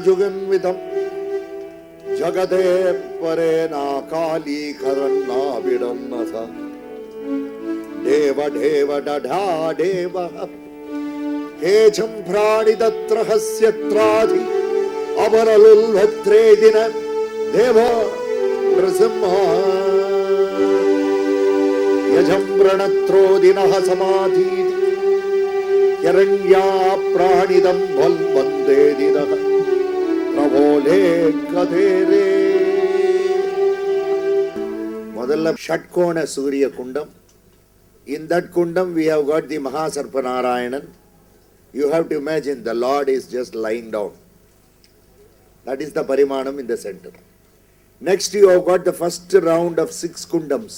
जुगन्वितम् जगदे परे नाकालीकरन्नाविडन्नथ देव देव डढा देव केचं प्राणिदत्रहस्यत्राधि अवरलुल्भद्रे दिन देव नृसिंह यजं प्रणत्रोदिनः समाधि यरण्या प्राणिदं वल्वन्दे दिनः प्रभोले कधेरे முதல்ல ஷட்கோண சூரிய குண்டம். In that kundam we have got the Mahasarpanarayanan. You have to imagine the Lord is just lying down. That is the Parimanam in the center. Next you have got the first round of 6 kundams.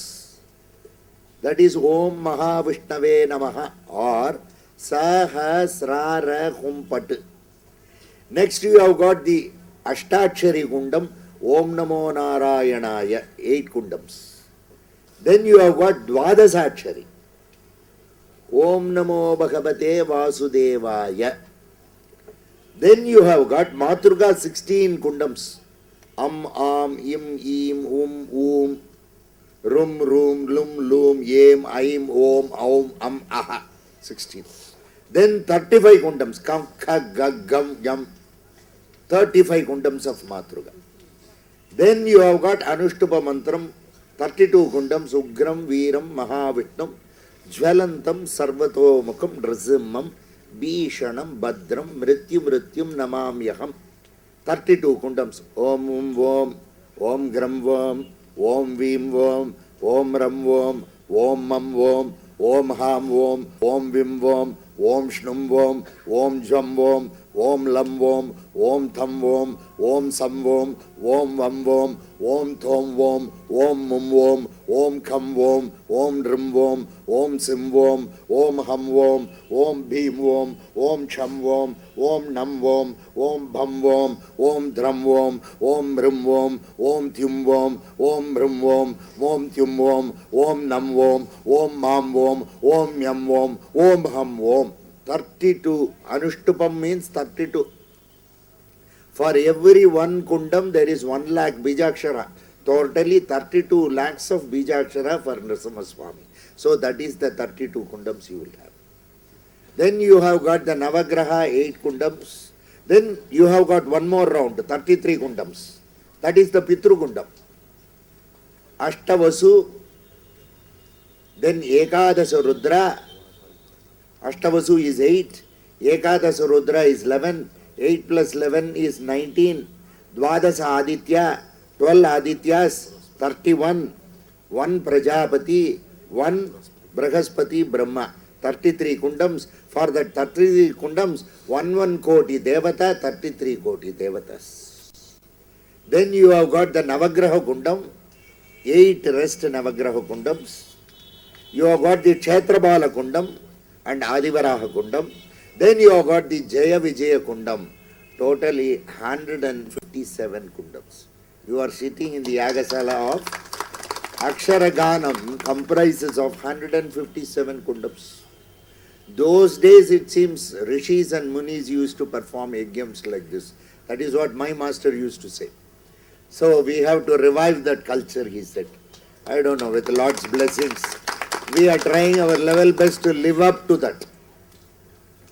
That is Om Mahavishnave Namaha or Sahasrara Humpat. Next you have got the Ashtakshari Kundam, Om Namo Narayanaya, 8 kundams. Then you have got Dvadasakshari, Om Namo Bhagavate Vasudevaya. Then you have got Matruga 16 kundams. Am, im, rum, room, loom, yem, aim, om, aha. 16. Then 35 kundams. Kam, kha, gag, gam, yam. 35 kundams of Matruga. Then you have got Anushtupa Mantram, 32 kundams, Ugram, Veeram, Mahavitnam, Jvalantam, Sarvatomukam, Nrsimham, Bhishanam, Badram, Mrityum, Namamyaham. 32 kundams. Om Gram Vam, Om Vim Vam, Om Ram Vam, Om Mam Vam, Om Ham Vam, Om Vim Vam, Om Shnum Vam, Om Jam Vam, Om Lam Vam, Om Tham Vam, Om Sam Vam, Om Vam Vam, Om Thom Vam, Om Mum Vam, Om Kham Vam, Om Drim Vam, Om Sim Vam, Om Ham Vam, Om Bhim Vam, Om Cham Vam, Om Nam Vam, Om Bham Vam, Om Dhram Vam, Om Rim Vam, Om Thum Vam, Om Rim Vam, Om Thum Vam, Om Nam Vam, Om Mam Vam, Om Yam Vam, Om Ham Vam. 32. Anuštupam means 32. For every one kundam there is 1 lakh Bijakshara. Totally 32 lakhs of Bijakshara for Nrsimha Swami. So that is the 32 kundams you will have. Then you have got the Navagraha 8 kundams. Then you have got one more round, 33 kundams. That is the Pitru kundam. Ashtavasu. Then Ekadasa Rudra. Ashtavasu is 8. Ekadasa Rudra is 11. 8 plus 11 is 19. Dvadasa Aditya. 12 Adityas. 31. 1 Prajapati. 1 Brahaspati Brahma. 33 kundams. For that 33 kundams, 1 koti devata, 33 koti devatas. Then you have got the Navagraha kundam, 8 rest Navagraha kundams. You have got the Kshetrabala kundam and Adivaraha kundam. Then you have got the Jaya Vijaya kundam, totally 157 kundams. You are sitting in the Yagasala of Aksharaganam, comprises of 157 kundams. Those days it seems rishis and munis used to perform yajnams like this. That is what my master used to say. So we have to revive that culture, he said. I don't know, with Lord's blessings, we are trying our level best to live up to that.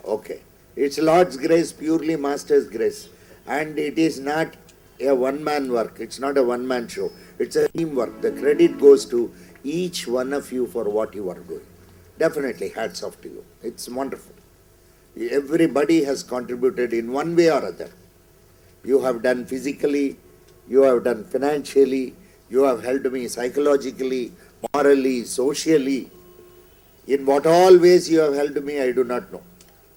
Okay. It's Lord's grace, purely master's grace. And it is not a one-man work. It's not a one-man show. It's a teamwork. The credit goes to each one of you for what you are doing. Definitely, hats off to you. It's wonderful. Everybody has contributed in one way or other. You have done physically, you have done financially, you have helped me psychologically, morally, socially. In what all ways you have helped me, I do not know.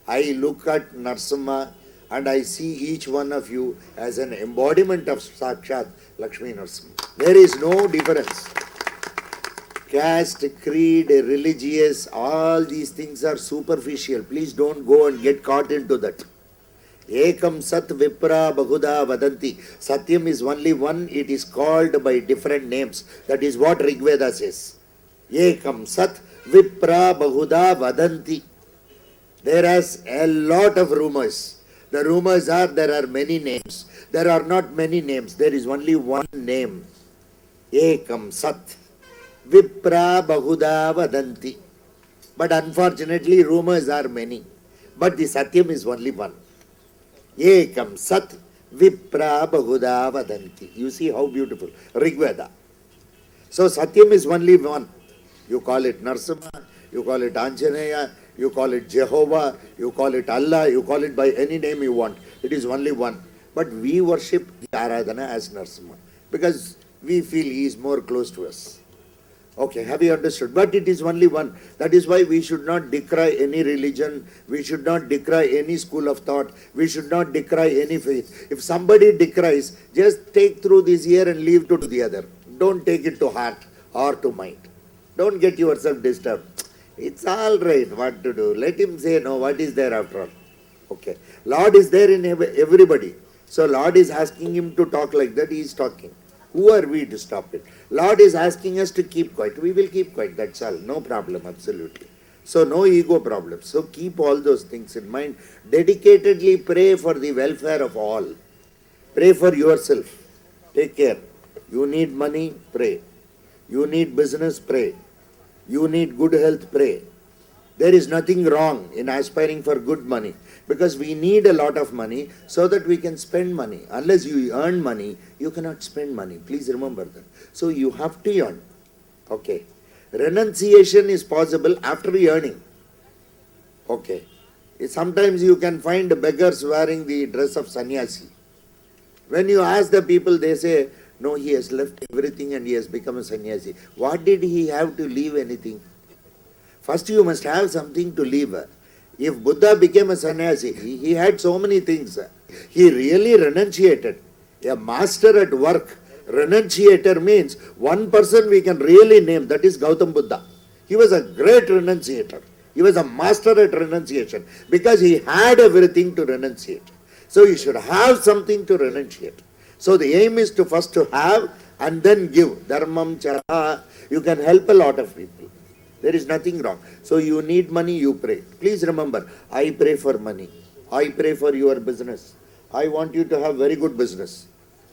I look at Nrsimha and I see each one of you as an embodiment of Sakshat Lakshmi Nrsimha. There is no difference. Caste, creed, religious, all these things are superficial. Please don't go and get caught into that. Ekam Sat Vipra Bahuda Vadanti. Satyam is only one, it is called by different names. That is what Rigveda says. Ekam Sat Vipra Bahuda Vadanti. There is a lot of rumors. The rumors are there are many names. There are not many names. There is only one name. Ekam Sat Vipra Bahuda Vadanti. But unfortunately, rumors are many. But the Satyam is only one. Ekam Sat Vipra Bahuda Vadanti. You see how beautiful. Rigveda. So Satyam is only one. You call it Nrsimha, you call it Anjaneya, you call it Jehovah, you call it Allah, you call it by any name you want. It is only one. But we worship the Aradhana as Nrsimha because we feel he is more close to us. Okay, have you understood? But it is only one. That is why we should not decry any religion. We should not decry any school of thought. We should not decry any faith. If somebody decries, just take through this ear and leave to the other. Don't take it to heart or to mind. Don't get yourself disturbed. It's all right what to do. Let him say no, what is there after all? Okay. Lord is there in everybody. So Lord is asking him to talk like that. He is talking. Who are we to stop it? Lord is asking us to keep quiet. We will keep quiet. That's all. No problem. Absolutely. So no ego problems. So keep all those things in mind. Dedicatedly pray for the welfare of all. Pray for yourself. Take care. You need money, pray. You need business, pray. You need good health, pray. There is nothing wrong in aspiring for good money, because we need a lot of money so that we can spend money. Unless you earn money, you cannot spend money. Please remember that. So you have to earn. Okay. Renunciation is possible after earning. Okay. Sometimes you can find beggars wearing the dress of sannyasi. When you ask the people, they say, no, he has left everything and he has become a sannyasi. What did he have to leave anything? First you must have something to leave. If Buddha became a sannyasi, he had so many things. He really renunciated. A master at work. Renunciator means one person we can really name, that is Gautam Buddha. He was a great renunciator. He was a master at renunciation because he had everything to renunciate. So you should have something to renunciate. So the aim is to first to have and then give. Dharmam chara. You can help a lot of people. There is nothing wrong. So you need money, you pray. Please remember, I pray for money. I pray for your business. I want you to have very good business.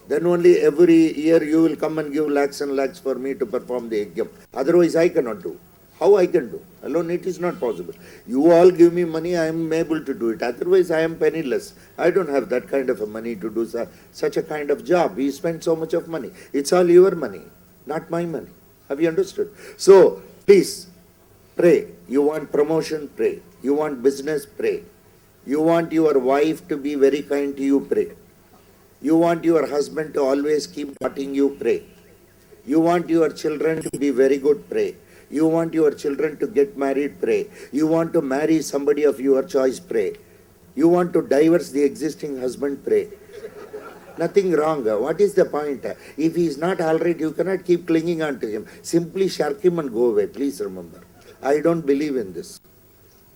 Then only every year you will come and give lakhs and lakhs for me to perform the yajna. Otherwise I cannot do. How I can do? Alone it is not possible. You all give me money, I am able to do it. Otherwise I am penniless. I don't have that kind of money to do such a kind of job. We spend so much of money. It's all your money, not my money. Have you understood? So please pray. You want promotion, pray. You want business, pray. You want your wife to be very kind to you, pray. You want your husband to always keep patting you, pray. You want your children to be very good, pray. You want your children to get married, pray. You want to marry somebody of your choice, pray. You want to divorce the existing husband, pray. Nothing wrong. What is the point? If he is not all right, you cannot keep clinging on to him. Simply shirk him and go away. Please remember. I don't believe in this.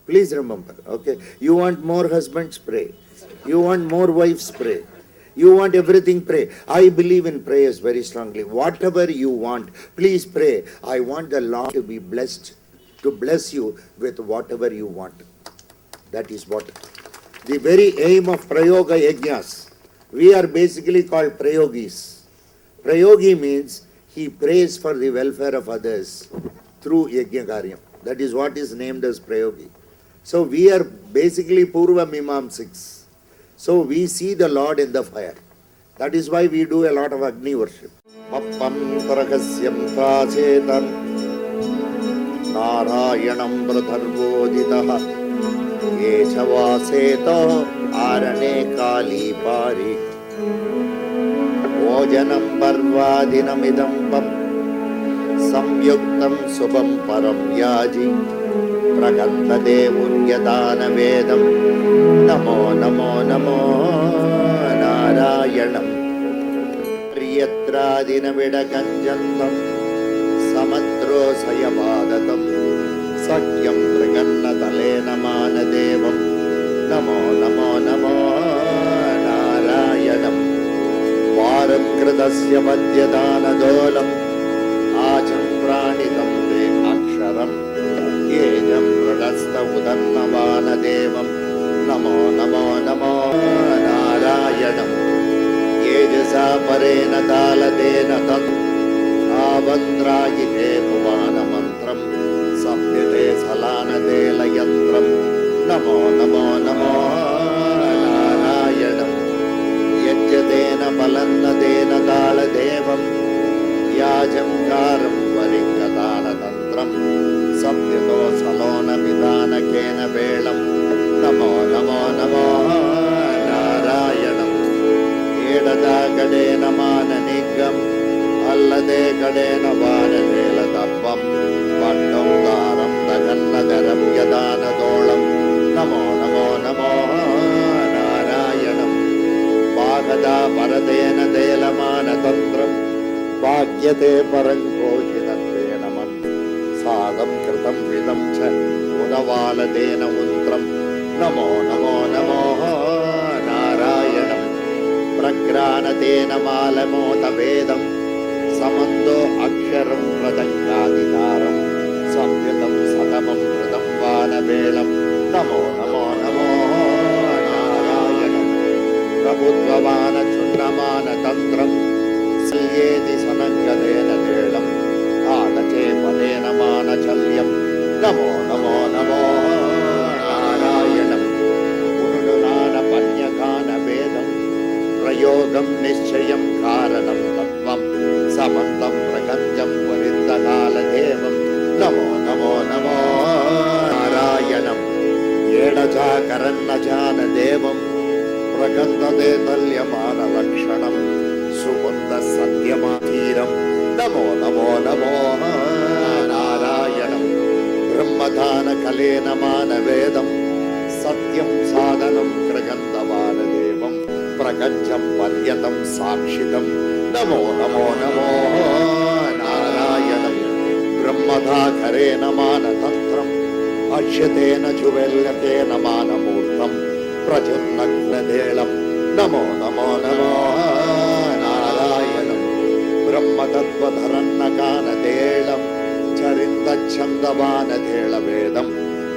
Please remember. Okay. You want more husbands, pray. You want more wives, pray. You want everything, pray. I believe in prayers very strongly. Whatever you want, please pray. I want the Lord to be blessed, to bless you with whatever you want. That is what. The very aim of Prayoga Yajnas. We are basically called Prayogis. Prayogi means he prays for the welfare of others through Yajna Karyam. That is what is named as Prayogi. So we are basically Purva Mimamsiks. So we see the Lord in the fire. That is why we do a lot of Agni worship. Mappam Parakasyam Prachetam Narayanam Pradharvoditaha Yechavaseto Arane Kali Pari Ojanam Parvadinamidam Samyuktam Subam Param Yaji Prakantade Unyadana Vedam Namo Namo Namo Narayanam Priyatradina Vidakanjantam Samatro Sayavadatam Sakyam Traganna Talena Manadevam Namo Namo Namo Narayanam Varam Kridasya Madhyadana Dolam Ajam Pranitam Te Aksharam Yejam Pradasta Udannavana Devam Namo Namo Namo Narayanam Yejasa Parena Daladena Tam Avandragite Puvana Mantram Samyate Salana Dela Yantram Namo Namo Namo Narayanam Yajyadena Balanna Dena Dala Devam Yajam Karam Varingadana Tantram Samyato Salona Vidana Kena Velam Namo Namo Namo Narayanam Edada Kadena Mananigam Allade Kadena Vanadela Tappam Vandam Daram Daganagaram Yadana Dolam Namo Namo Namo Narayanam Bhagada Paradena Delamana Tantram Bhagyate Parankochidate Naman Sadam Kritam Vidam Cha Udavala Dena Untram Namo Namo Namo Narayanam Pragranatena Malamota Vedam Samando Aksharam Pradangadidaram संयतं सतमं कृतं वानवेलं नमो नमो नमो नारायणं प्रभुत्ववानचुण्डमानतन्त्रं सल्येति सनङ्गदेन देळम् आनचेपदेन मानचल्यं नमो नमो नमो नारायणं पुरुणानपन्यकानवेदं प्रयोगं निश्चयं कारणं तत्त्वं समन्तं प्रगञ्जं वरिन्दकालदेवं नमो नमो नमो नारायणं येडचाकरन्नजानदेवं प्रगन्धते तल्यमानलक्षणं सुकुन्दसत्यमाधीरं नमो नमो नमो नारायणं ब्रह्मदानकलेन मानवेदं सत्यं साधनं कृगन्धवानदेवं प्रगञ्जं पर्यतं साक्षितं नमो नमो नमो नारायणं ब्रह्मदाकरेण मानतन्त्रम् अश्यतेन जुवेल्यतेन मानमूर्तं प्रचुन्नग्नदेलं नमो नमो नमो नारायणं ब्रह्मतत्त्वधरन्नकानदेलं चरिन्दच्छन्दवानदेळवेदं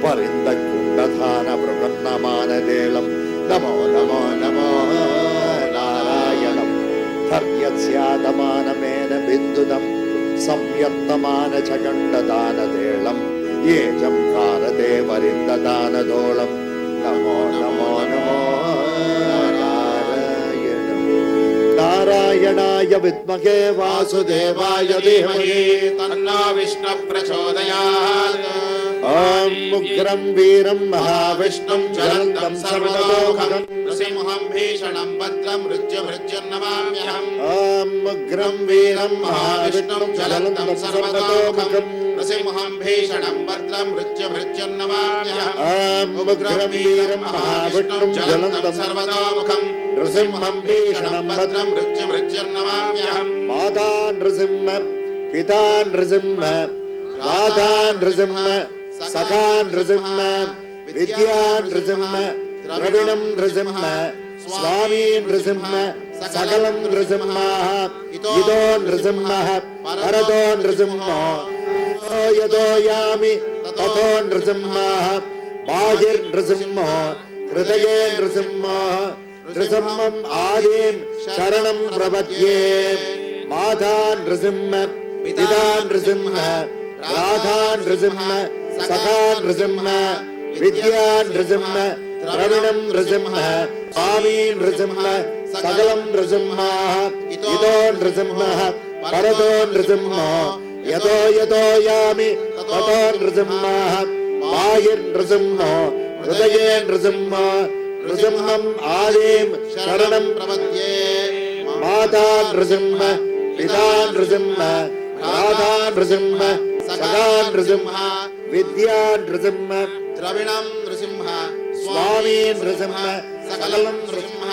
परिन्दकुण्डधानमृगन्नमानदेलं नमो नमो नमो नारायणं धर्यस्यादमानमेन बिन्दुदं संयत्तमानचकण्डदानदेलं येजं कारदेवरिन्ददानदोलं नमो नमो नमो नारायणं नारायणाय विद्महे वासुदेवाय धीमहि तन्नो विष्णुः प्रचोदयात्। ॐ उग्रं वीरं महाविष्णुं ज्वलन्तं सर्वतोमुखं नृसिंहं भीषणं भद्रं मृत्युभृत्यं नमाम्यहम्। ॐ उग्रं वीरं महाविष्णुं ज्वलन्तं सर्वतोमुखं नृसिंहं भीषणं भद्रं मृत्युभृत्यं नमाम्यहम्। ॐ उग्रं वीरं महाविष्णुं ज्वलन्तं सर्वतोमुखं नृसिंहं भीषणं भद्रं मृत्युभृत्यं नमाम्यहम्। माता नृसिंह पिता नृसिंह राधा नृसिंह सखा नृसिंह विद्या नृसिंह द्रविणं नृसिंह स्वामी नृसिंह सकलं नृसिंहः इदो नृसिंहः परतो नृसिंहो यतो यामि ततो नृसिंहः बाहिर्नृसिंहो हृदये नृसिंहो नृसिंहम् आदिं शरणं प्रपद्ये माता नृसिंह पिता नृसिंह राधा नृसिंह सखा नृसिंह विद्या नृसिंह द्रविणं नृसिंह स्वामी नृसिंह सकलं नृसिंहः इदो नृसिंहः परतो नृसिंहो यतो यतो यामि ततो नृसिंहः बाहिर्नृसिंहो हृदये नृसिंहो नृसिंहम् आदिं शरणं प्रपद्ये माता नृसिंह पिता नृसिंह राधा नृसिंह सखा नृसिंह विद्या नृसिंह द्रविणं नृसिंह स्वामी नृसिंह सकलं नृसिंह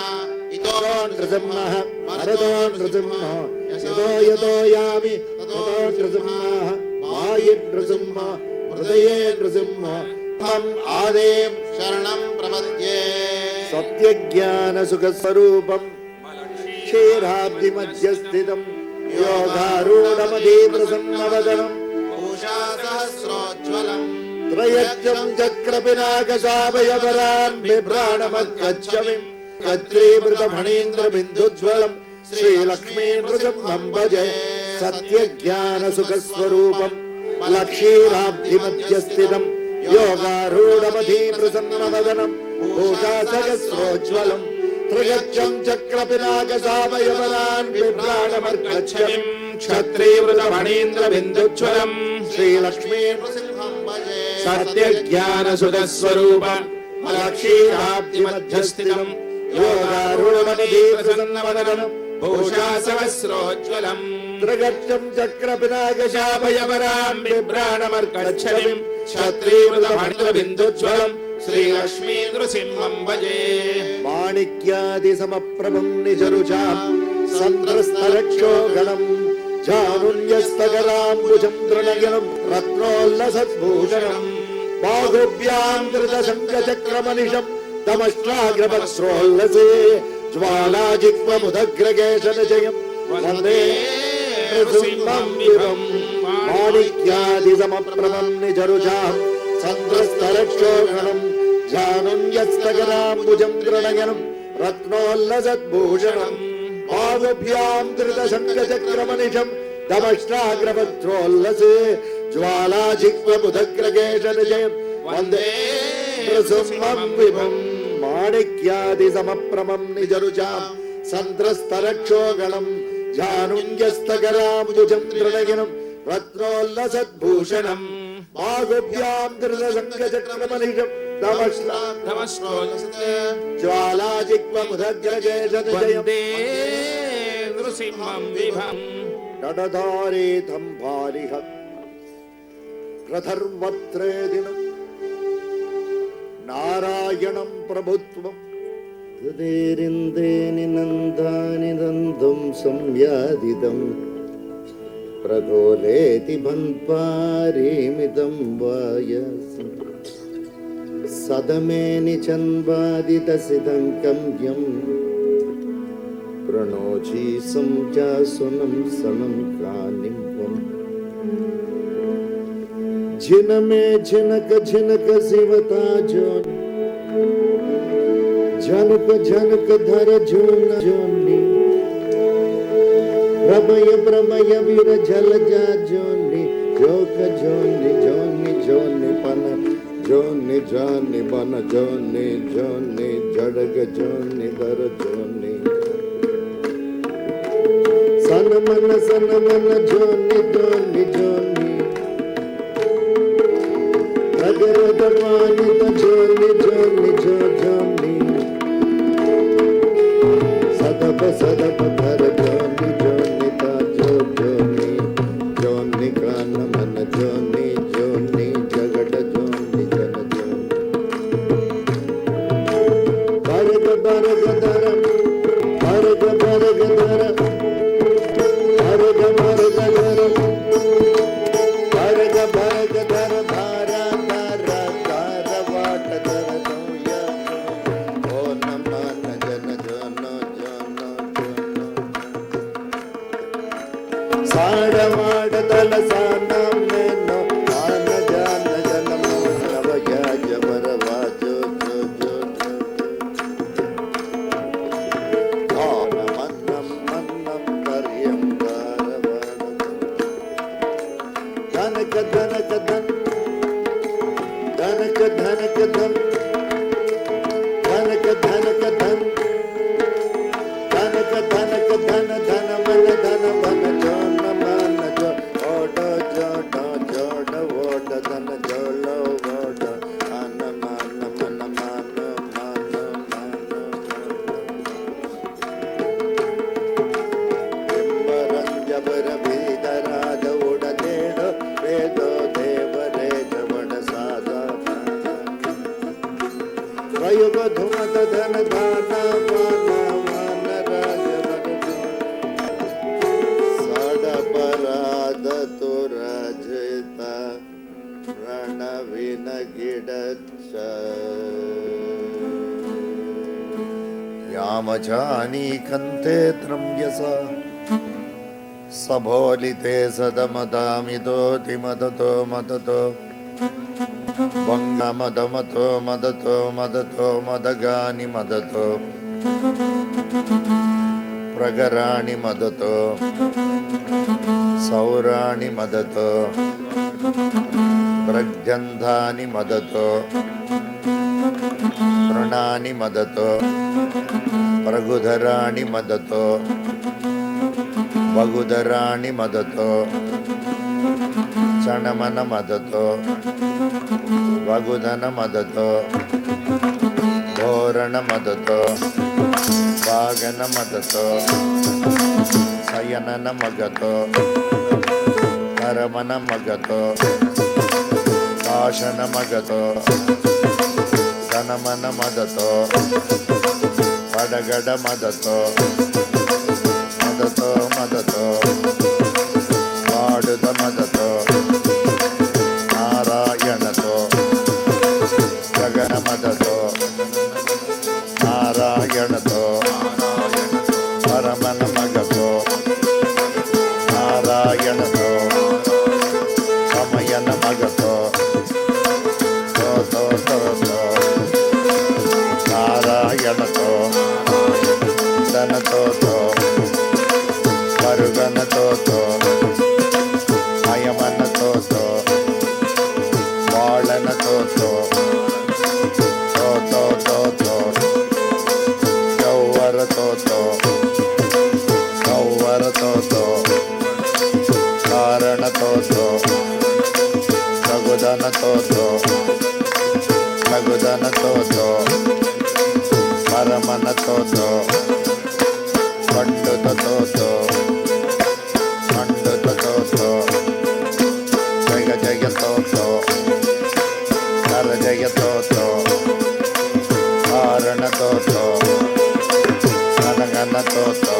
इदो नृसिंहः परतो नृसिंहो यतो यतो यामि ततो नृसिंहः बाहिर्नृसिंहो हृदये नृसिंहो तम् आदिं शरणं प्रपद्ये सत्यज्ञानसुखस्वरूपं क्षीराब्धिमध्यस्थितं योगारूढमधीप्रसन्नवदनं उषासहस्रोज्ज्वलम् त्रयज्ञं चक्रपिनाकशाभयपरान् बिभ्राणमद्गच्छमिं कद्रीमृतफणीन्द्रबिन्दुज्ज्वलं श्रीलक्ष्मीनृसिंहं भजे सत्यज्ञानसुखस्वरूपं लक्षीराब्धिमध्यस्थितं योगारूढमधीप्रसन्नवदनं उषासहस्रोज्ज्वलं त्रयज्ञं चक्रपिनाकशाभयपरान् बिभ्राणमद्गच्छमिं क्षत्रिवृतफणीन्द्रबिन्दुज्ज्वलम् श्रीलक्ष्मीनृसिंहं भजे सत्यज्ञानसुखस्वरूपं लक्षीराब्धिमध्यस्थितं योगारूढमधीप्रसन्नवदनं भूषासहस्रोज्ज्वलम् त्रयज्ञं चक्रपिनाकशाभयपरान् बिभ्राणमर्कच्छमिं क्षत्रिवृतफणीन्द्रबिन्दुज्ज्वलम् श्रीलक्ष्मीनृसिंहं भजे माणिक्यादिसमप्रभं निजरुचां सन्द्रस्तरक्षोगणं जानुन्यस्तकराम्बुजं तृणगिनं रत्नोल्लसद्भूषणं बाहुभ्यां धृतशङ्खचक्रमनिशं तमश्चाग्रवक्त्रोल्लसे ज्वालाजिह्वमुदग्रकेशनिजयं वन्दे నృసింహం విభం మాణిక్యాది సమప్రభం నిజరుజాం సంద్రస్తరక్షోగణం జానున్యస్తగరాంబుజం త్రణయనం రత్నోల్లసద్భూషణం పాదభ్యాం ధృతశంఖచక్రమనిషం దమష్టాగ్రవక్త్రోల్లసే జ్వాలాజిహ్వబుధగ్రకేశనిజయం వందే నృసింహం విభం మాణిక్యాది సమప్రభం నిజరుజాం సంద్రస్తరక్షోగణం జానున్యస్తగరాంబుజం త్రణయనం రత్నోల్లసద్భూషణం బాహుభ్యాం ధృతశంఖచక్రమనిషం జ్వాలాజిహ్వబుధగ్రకేశనిజయం నృసింహం విభం నడధారేతం భారిహ ప్రధర్వత్రేదినం నారాయణం ప్రభుత్వం హృదేరింద్రేణి నందాని నందం సంయాదితం ప్రగోలేతి భన్పారీమితం వాయసం సదమేని చన్వాదితసిదం యం ప్రణోచీసం చాసునం సనం కానింపం ఝినమే ఝినక ఝినక శివతా జోన్ ఝనక ఝనక ధర జోన జోని ప్రమయ ప్రమయ వీర జలజా జోని జోక జోని జోని జోని పన జోని జాని పన జోని జోని జడగ జోని ధర జోని సనమన జోని జోని జోని ప్రగరదవానిత జోని జోని జో జోని సదప సదప ధర జోని జోని తా జో జోని జోని కానమన జోని జోని జగడ జోని జన జోని భరగ భరగ ధర భరగ భరగ ధర భరగ భరగ ధర భరగ భరగ ధర ధార ధార ధార వాట ధర దోయ ఓ నమ జన జన జన సాడవాడ దల సానమెనో ఆన జన జన నవయ జవర వాజో జో జో ఆనమన్నం మన్నం పర్యం దారవాడ ధనక ధనక ధన్ ధనక ధనక ధన్ ధనక ధనక ధన్ ధనక ధనక ధన ధన మన జోన మన జో ఓడ జోడ జోడ ఓడ ధన జోల ఓడ అన మన మన మన మన జబర భీతరాజ ఉడతేడ వేదో దేవరే జవడ సాదా ప్రయోగ ధుమత ధన దాన వాన వాన రాజవర సడపరాధ తురజిత రణవిన గిడచ్చ యామజానీ కంతే త్రమ్యస సభోలితే సదమదామిదోతి మదతో మదతో వంగమదమతో మదతో మదతో మదగాని మదతో ప్రగరాణి మదతో సౌరాణి మదతో ప్రగ్ధంధాని మదతో తృణాని మదతో ప్రగుధరాణి మదతో వగుధరాణి మదతో చణమన మదతో వగుధన మదతో ఘోరణ మదతో వాగన మదతో శయనన మగతో కరమన మగతో కాశన మగతో సనమన మదతో పడగడ మదతో మదతో మదతో వాడుద మదతో నారాయణతో గగన మదతో నారాయణతో పరమన మగతో నారాయణ ನಾರಾಯಣತೋ ಸಮಯನ ಮಗತೋ ತೋ ತೋ ತೋ ತೋ ನಾರಾಯಣತೋ ಧನತೋ ತೋ ಮರುಗನತೋ ತೋ ಅಯಮನತೋ ತೋ ಬಾಳನತೋ ತೋ ತೋ ತೋ ತೋ ತೋ ಗೌವರತೋ ತೋ ಗೌವರತೋ ತೋ ಕಾರಣತೋ ತೋ ಲಘುಧನತೋ ತೋ ಲಘುಧನತೋ ತೋ ಪರಮನತೋ ತೋ ಖಂಡುತೋ ತೋ ಖಂಡುತೋ ತೋ ಜಯ ಜಯತೋ ತೋ ಕರ ಜಯತೋ ತೋ ಕಾರಣತೋ ತೋ ಗಣಗಣತೋ ತೋ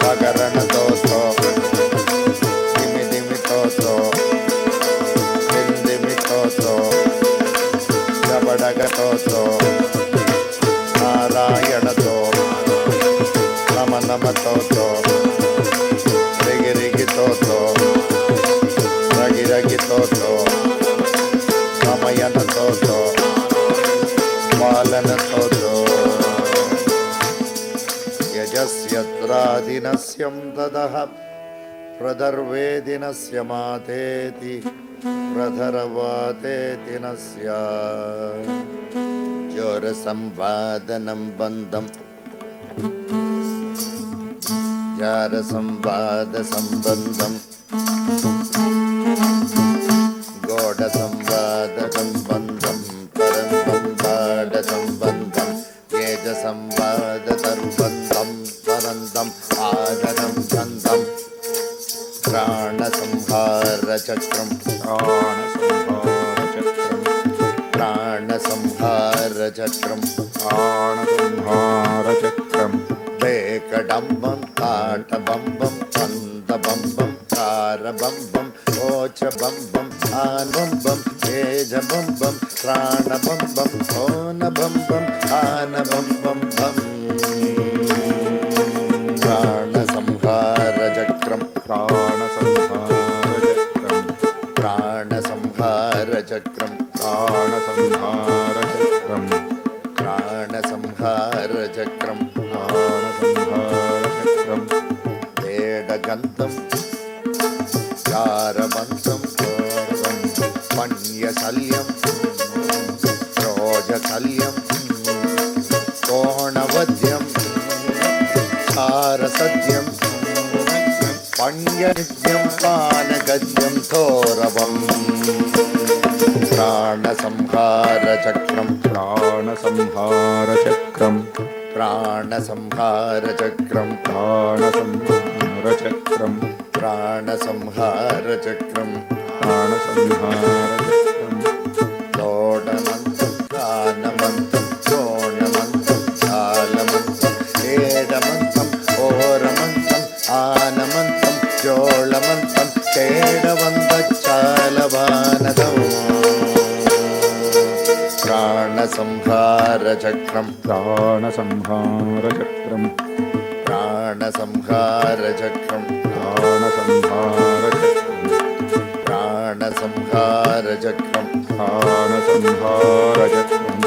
ಪಗರಣತೋ ತೋ ದಿಮಿ ದಿಮಿತೋ ತೋ ದಿಮಿತೋ ತೋ ಜಬಡಗತೋ ತೋ ನಾರಾಯಣತೋ ನಮ ನಮತೋ ತೋ ರಿಗಿ ರಿಗಿತೋ ತೋ ರಗಿ ರಗಿತೋ ತೋ ಸಮಯನತೋ ತೋ ಪಾಲನತೋ ತೋ ಯಜಸ್ಯತ್ರಾದಿನಸ್ಯಂ ತದಃ ಪ್ರದರ್ವೇದಿನಸ್ಯ ಮಾತೇತಿ ಪ್ರಧರವಾತೇತಿ ನ ಸ್ಯಾತ್ ಚೋರ ಸಂವಾದನಂ ಬಂಧಂ ಜಾರ ಸಂವಾದ ಸಂಬಂಧಂ ಗೋಡ ಸಂವಾದ ಸಂಬಂಧಂ ಪರಂಬಂಬಾಡ ಸಂಬಂಧಂ ತೇಜ ಸಂವಾದ ತರ್ಬಂಧಂ ಪರಂದಂ ಆದರಂ ಗಂಧಂ ಪ್ರಾಣ ಸಂಹಾರ ಚಕ್ರಂ ಪ್ರಾಣ ಸಂಹಾರ ಚಕ್ರಂ ಬೇಕಡಂಬಂ ಕಾಟಬಂಬಂ ಕಂದಬಂಬಂ ಕಾರಬಂಬಂ ಓಚಬಂಬಂ ಆನಬಂಬಂ ತೇಜಬಂಬಂ ಪ್ರಾಣಬಂಬಂ ಓನಬಂಬಂ ಆನಬಂಬಂ ಬಂ ಪ್ರಾಣ ಸಂಹಾರ ಚಕ್ರಂ ಪ್ರಾಣ ಸಂಹಾರ ಚಕ್ರಂ ಪ್ರಾಣ ಸಂಹಾರ ಚಕ್ರಂ ಪ್ರಾಣ ಸಂಹಾರ ಚಕ್ರಂ ಪ್ರಾಣ ಸಂಹಾರ ಚಕ್ರಂ ಬೇಡಗಂತಂ ಚಾರವಂತಂ ಪಣ್ಯಶಲ್ಯಂ ರೋಜಶಲ್ಯಂ ಕೋಣವದ್ಯಂ ಸಾರಸದ್ಯಂ ಪಣ್ಯನಿತ್ಯಂ ಪಾನಗದ್ಯಂ ಥೋರವಂ ಪ್ರಾಣ ಸಂಹಾರ ಚಕ್ರಂ ಪ್ರಾಣ ಸಂಹಾರ ಚಕ್ರಂ ಪ್ರಾಣ ಸಂಹಾರ ಚಕ್ರಂ ಪ್ರಾಣ ಸಂಹಾರ ಚಕ್ರಂ ಪ್ರಾಣ ಸಂಹಾರ ಚಕ್ರಂ ಪ್ರಾಣ ಸಂಹಾರ ಚಕ್ರಂ ಲೋಡಮಂತಂ ಗಾನಮಂತಂ ಗೋಣಮಂತಂ ಚಾಲಮಂತಂ ಏಡಮಂತಂ ಓರಮಂತಂ ಆನಮಂತಂ ಜೋಳಮಂತಂ ತೇಡವಂತ ಚಾಲವಾನದಂ ಪ್ರಾಣ ಸಂಹಾರ ಚಕ್ರಂ ಪ್ರಾಣ ಸಂಹಾರ ಚಕ್ರಂ ಪ್ರಾಣ ಸಂಹಾರ ಚಕ್ರಂ ಪ್ರಾಣ ಸಂಹಾರ ಚಕ್ರಂ ಪ್ರಾಣ ಸಂಹಾರ ಚಕ್ರಂ ಪ್ರಾಣ ಸಂಹಾರ ಚಕ್ರಂ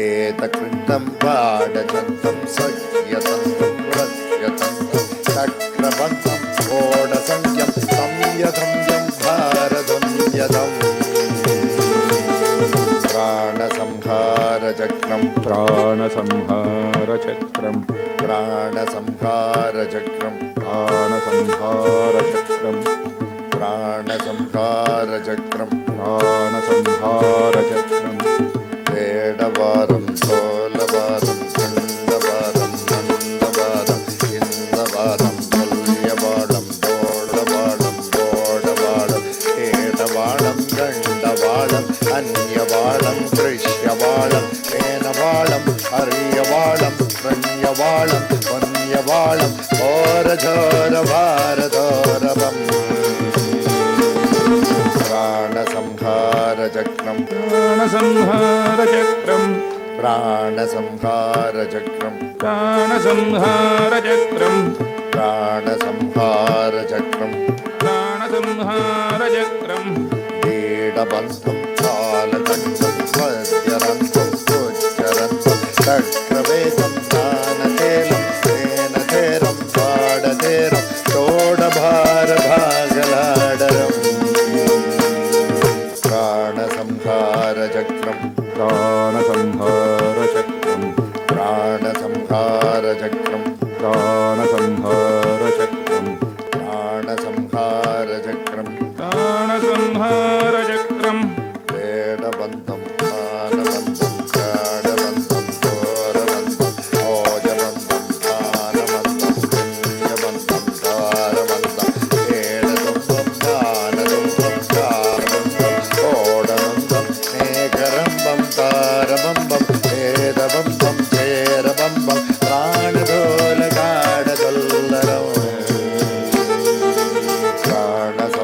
ಏತಕೃತಂ ಪಾಡಚಂತಂ ಸಖ್ಯತಂತಂ ಪ್ರತ್ಯತಂತಂ ಚಕ್ರಬಂಧಂ ಓಡಸಂಖ್ಯಂ ಸಂಯಧಂಜಂ ಭಾರದಂ ಪ್ರಾಣ ಸಂಹಾರ ಚಕ್ರಂ ಪ್ರಾಣ ಸಂಹಾರ ಚಕ್ರಂ ಪ್ರಾಣ ಸಂಹಾರ ಚಕ್ರಂ ಪ್ರಾಣ ಸಂಹಾರ ಚಕ್ರಂ ಪ್ರಾಣ ಸಂಹಾರ ಚಕ್ರಂ ಪ್ರಾಣ ಸಂಹಾರ ಚಕ್ರಂ ಬೇಡವಾರಂ ಸೋಲವಾರಂ ಖಂಡವಾರಂ ನಂದವಾರಂ ಇಂದವಾರಂ ತುಲ್ಯವಾಳಂ ದೋಡವಾಳಂ ಗೋಡವಾಳಂ ಏಡವಾಳಂ ಗಂಡವಾಳಂ ಅನ್ಯವಾಳಂ ದೃಶ್ಯವಾಳಂ ಏನವಾಳಂ ಹರ್ಯವಾಳಂ ತ್ರಣ್ಯವಾಳಂ ವನ್ಯವಾಳಂ ಓರಜೋರ ಭಾರದೋರವಂ ಪ್ರಾಣ ಸಂಹಾರ ಚಕ್ರಂ ಪ್ರಾಣ ಸಂಹಾರ ಚಕ್ರಂ ಪ್ರಾಣ ಸಂಹಾರ ಚಕ್ರಂ ಪ್ರಾಣ ಸಂಹಾರ ಚಕ್ರಂ प्राणसंहारचक्रम् प्राणसंहारचक्रम् पीडबन्धं कालकण्ठं वज्ररन्तं गोचरन्तं चक्रवेगं दानतेलं तेनतेरं पाडतेरं चोडभारभागलाडरम् प्राणसंहारचक्रम् प्राणसंहारचक्रम् प्राणसंहारचक्रम् प्राणसंहारचक्रम् प्राणसंहारचक्रम् प्राणसंहारचक्रम् वेदबन्धं पानबन्धं चाडबन्धं घोरबन्धं भोजबन्धं पानबन्धं पुण्यबन्धं धारबन्धं वेददुम्बं दानदुम्बं चारबन्धं ओडबन्धं मेघरम्बं तारबम्बं वेदबम्बं चेरबम्बं प्राणदोलगाडदोल्लरम्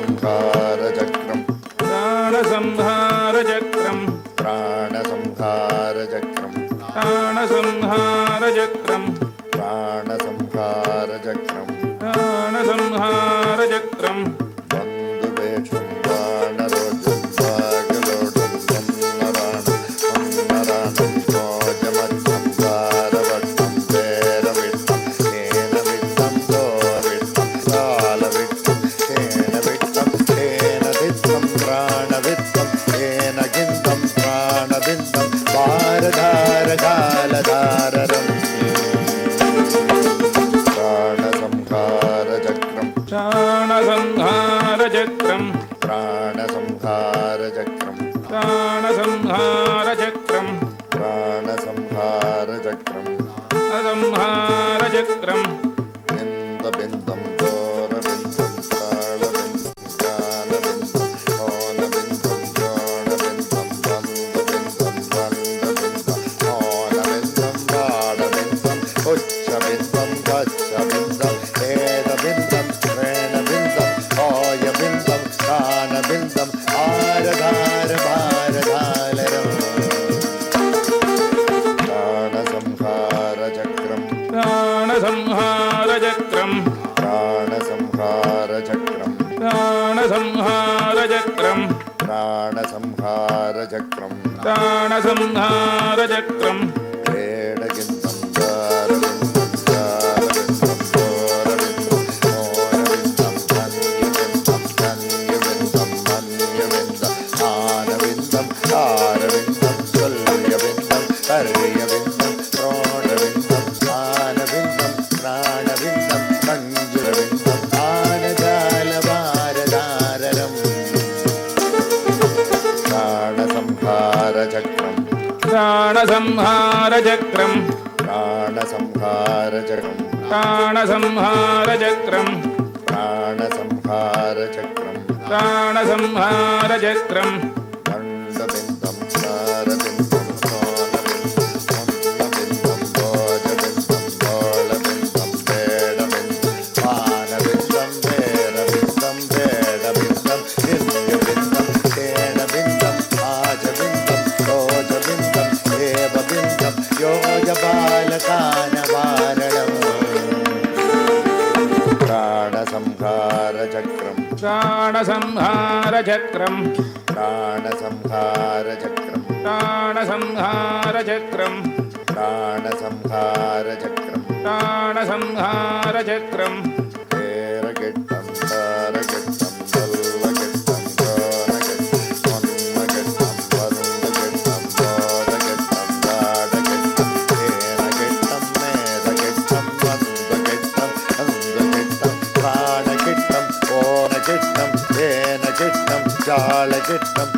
प्राणसंहारचक्रम् प्राणसंहारचक्रम् प्राणसंहारचक्रम् प्राणसंहारचक्रम् प्राणसंहारचक्रम् प्राणसंहारचक्रम् बन्धुवेषं वानरोजं वागलोडं वन्नराणं वन्नराणं भोजमध्यं वारवट्टं वेरविट्टं हेनविट्टं दोविट्टं कालविट्टं हेनविट्टं हेनदित्तं प्राणवित्तं हेनगिन्तं प्राणबिन्दं वारधारकालधाररम् प्राणसंहारचक्रम् प्राणसंहारचक्रम् प्राणसंहारचक्रम् प्राणसंहारचक्रम् प्राणसंहारचक्रम् असंहारचक्रम् बिन्दबिन्दं घोरबिन्दं तालबिन्दं ज्ञानबिन्दं मौनबिन्दं जोणबिन्दं बन्धबिन्दं बन्धबिन्दं मौनबिन्दं बाणबिन्दं उच्चबिन्दं गच्छबिन्दं वेदबिन्दं श्रेणबिन्दं ओयबिन्दं कानबिन्दं आरधारभारधालरम् प्राणसंहारचक्रम् प्राणसंहारचक्रम् प्राणसंहारचक्रम् प्राणसंहारचक्रम् प्राणसंहारचक्रम् प्राणसंहारचक्रम् वेडगिन्दं दारविन्दं दारविन्दं घोरविन्दं मोरविन्दं धन्यविन्दं धन्यविन्दं मन्यविन्दं आनविन्दं आरविन्दं तुल्यविन्दं हर्यविन्दं द्रोणविन्दं आनविन्दं प्राणविन्दं मञ्जुरविन्दं आनजालभारधाररम् प्राणसंहारचक्रम् प्राणसंहारचक्रम् प्राणसंहारचक्रम् प्राणसंहारचक्रम् प्राणसंहारचक्रम् प्राणसंहारचक्रम् दण्डबिन्दं सारबिन्दं सोनबिन्दं मुन्नबिन्दं भोजबिन्दं भोळबिन्दं वेडबिन्दं पानबिन्दं वेरबिन्दं वेडबिन्दं दिव्यबिन्दं तेनबिन्दं आजबिन्दं रोजबिन्दं देवबिन्दं योजबालकानवारणम् प्राणसंहारचक्रम् प्राणसंहारचक्रम् प्राणसंहारचक्रम् प्राणसंहारचक्रम् प्राणसंहारचक्रम् प्राणसंहारचक्रम् तेरगिट्टं तारगिट्टं तल्लगिट्टं गोनगिट्टं मन्नगिट्टं वरुणगिट्टं बोधगिट्टं गाढगिट्टं हेनगिट्टं मेधगिट्टं मन्दगिट्टं अन्धगिट्टं प्राणगिट्टं ओनगिट्टं हेनगिट्टं जालगिट्टं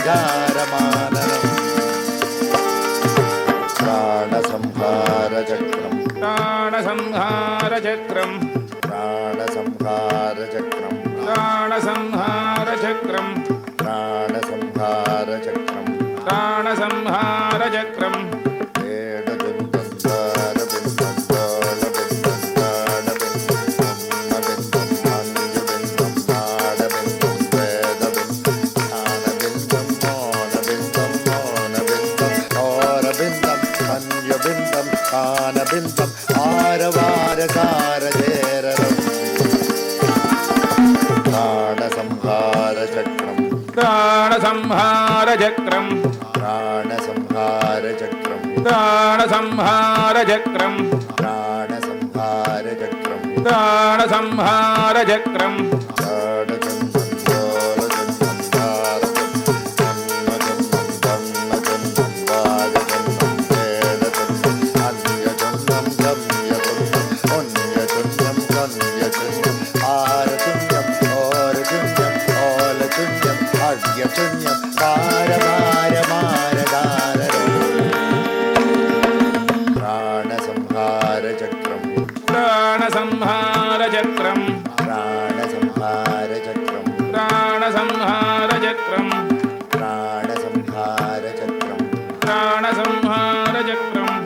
मानयानगारमानरम् प्राणसंहारचक्रम् प्राणसंहारचक्रम् प्राणसंहारचक्रम् प्राणसंहारचक्रम् प्राणसंहारचक्रम् प्राणसंहारचक्रम् वेडबिन्दं दारबिन्दं तोळबिन्दं गाढबिन्दं अन्नबिन्दं मञ्जुबिन्दं नाडबिन्दं वेदबिन्दं ज्ञानबिन्दं मौनबिन्दं मौनबिन्दं घोरबिन्दं अन्यबिन्दं कानबिन्दं आरवारकार प्राणसंहारचक्रम् प्राणसंहारचक्रम् प्राणसंहारचक्रम् प्राणसंहारचक्रम् प्राणसंहारचक्रम् प्राणसंहारचक्रम् प्राणसंहारचक्रम् प्राणसंहारचक्रम् प्राणसंहारचक्रम् प्राणसंहारचक्रम् प्राणसंहारचक्रम्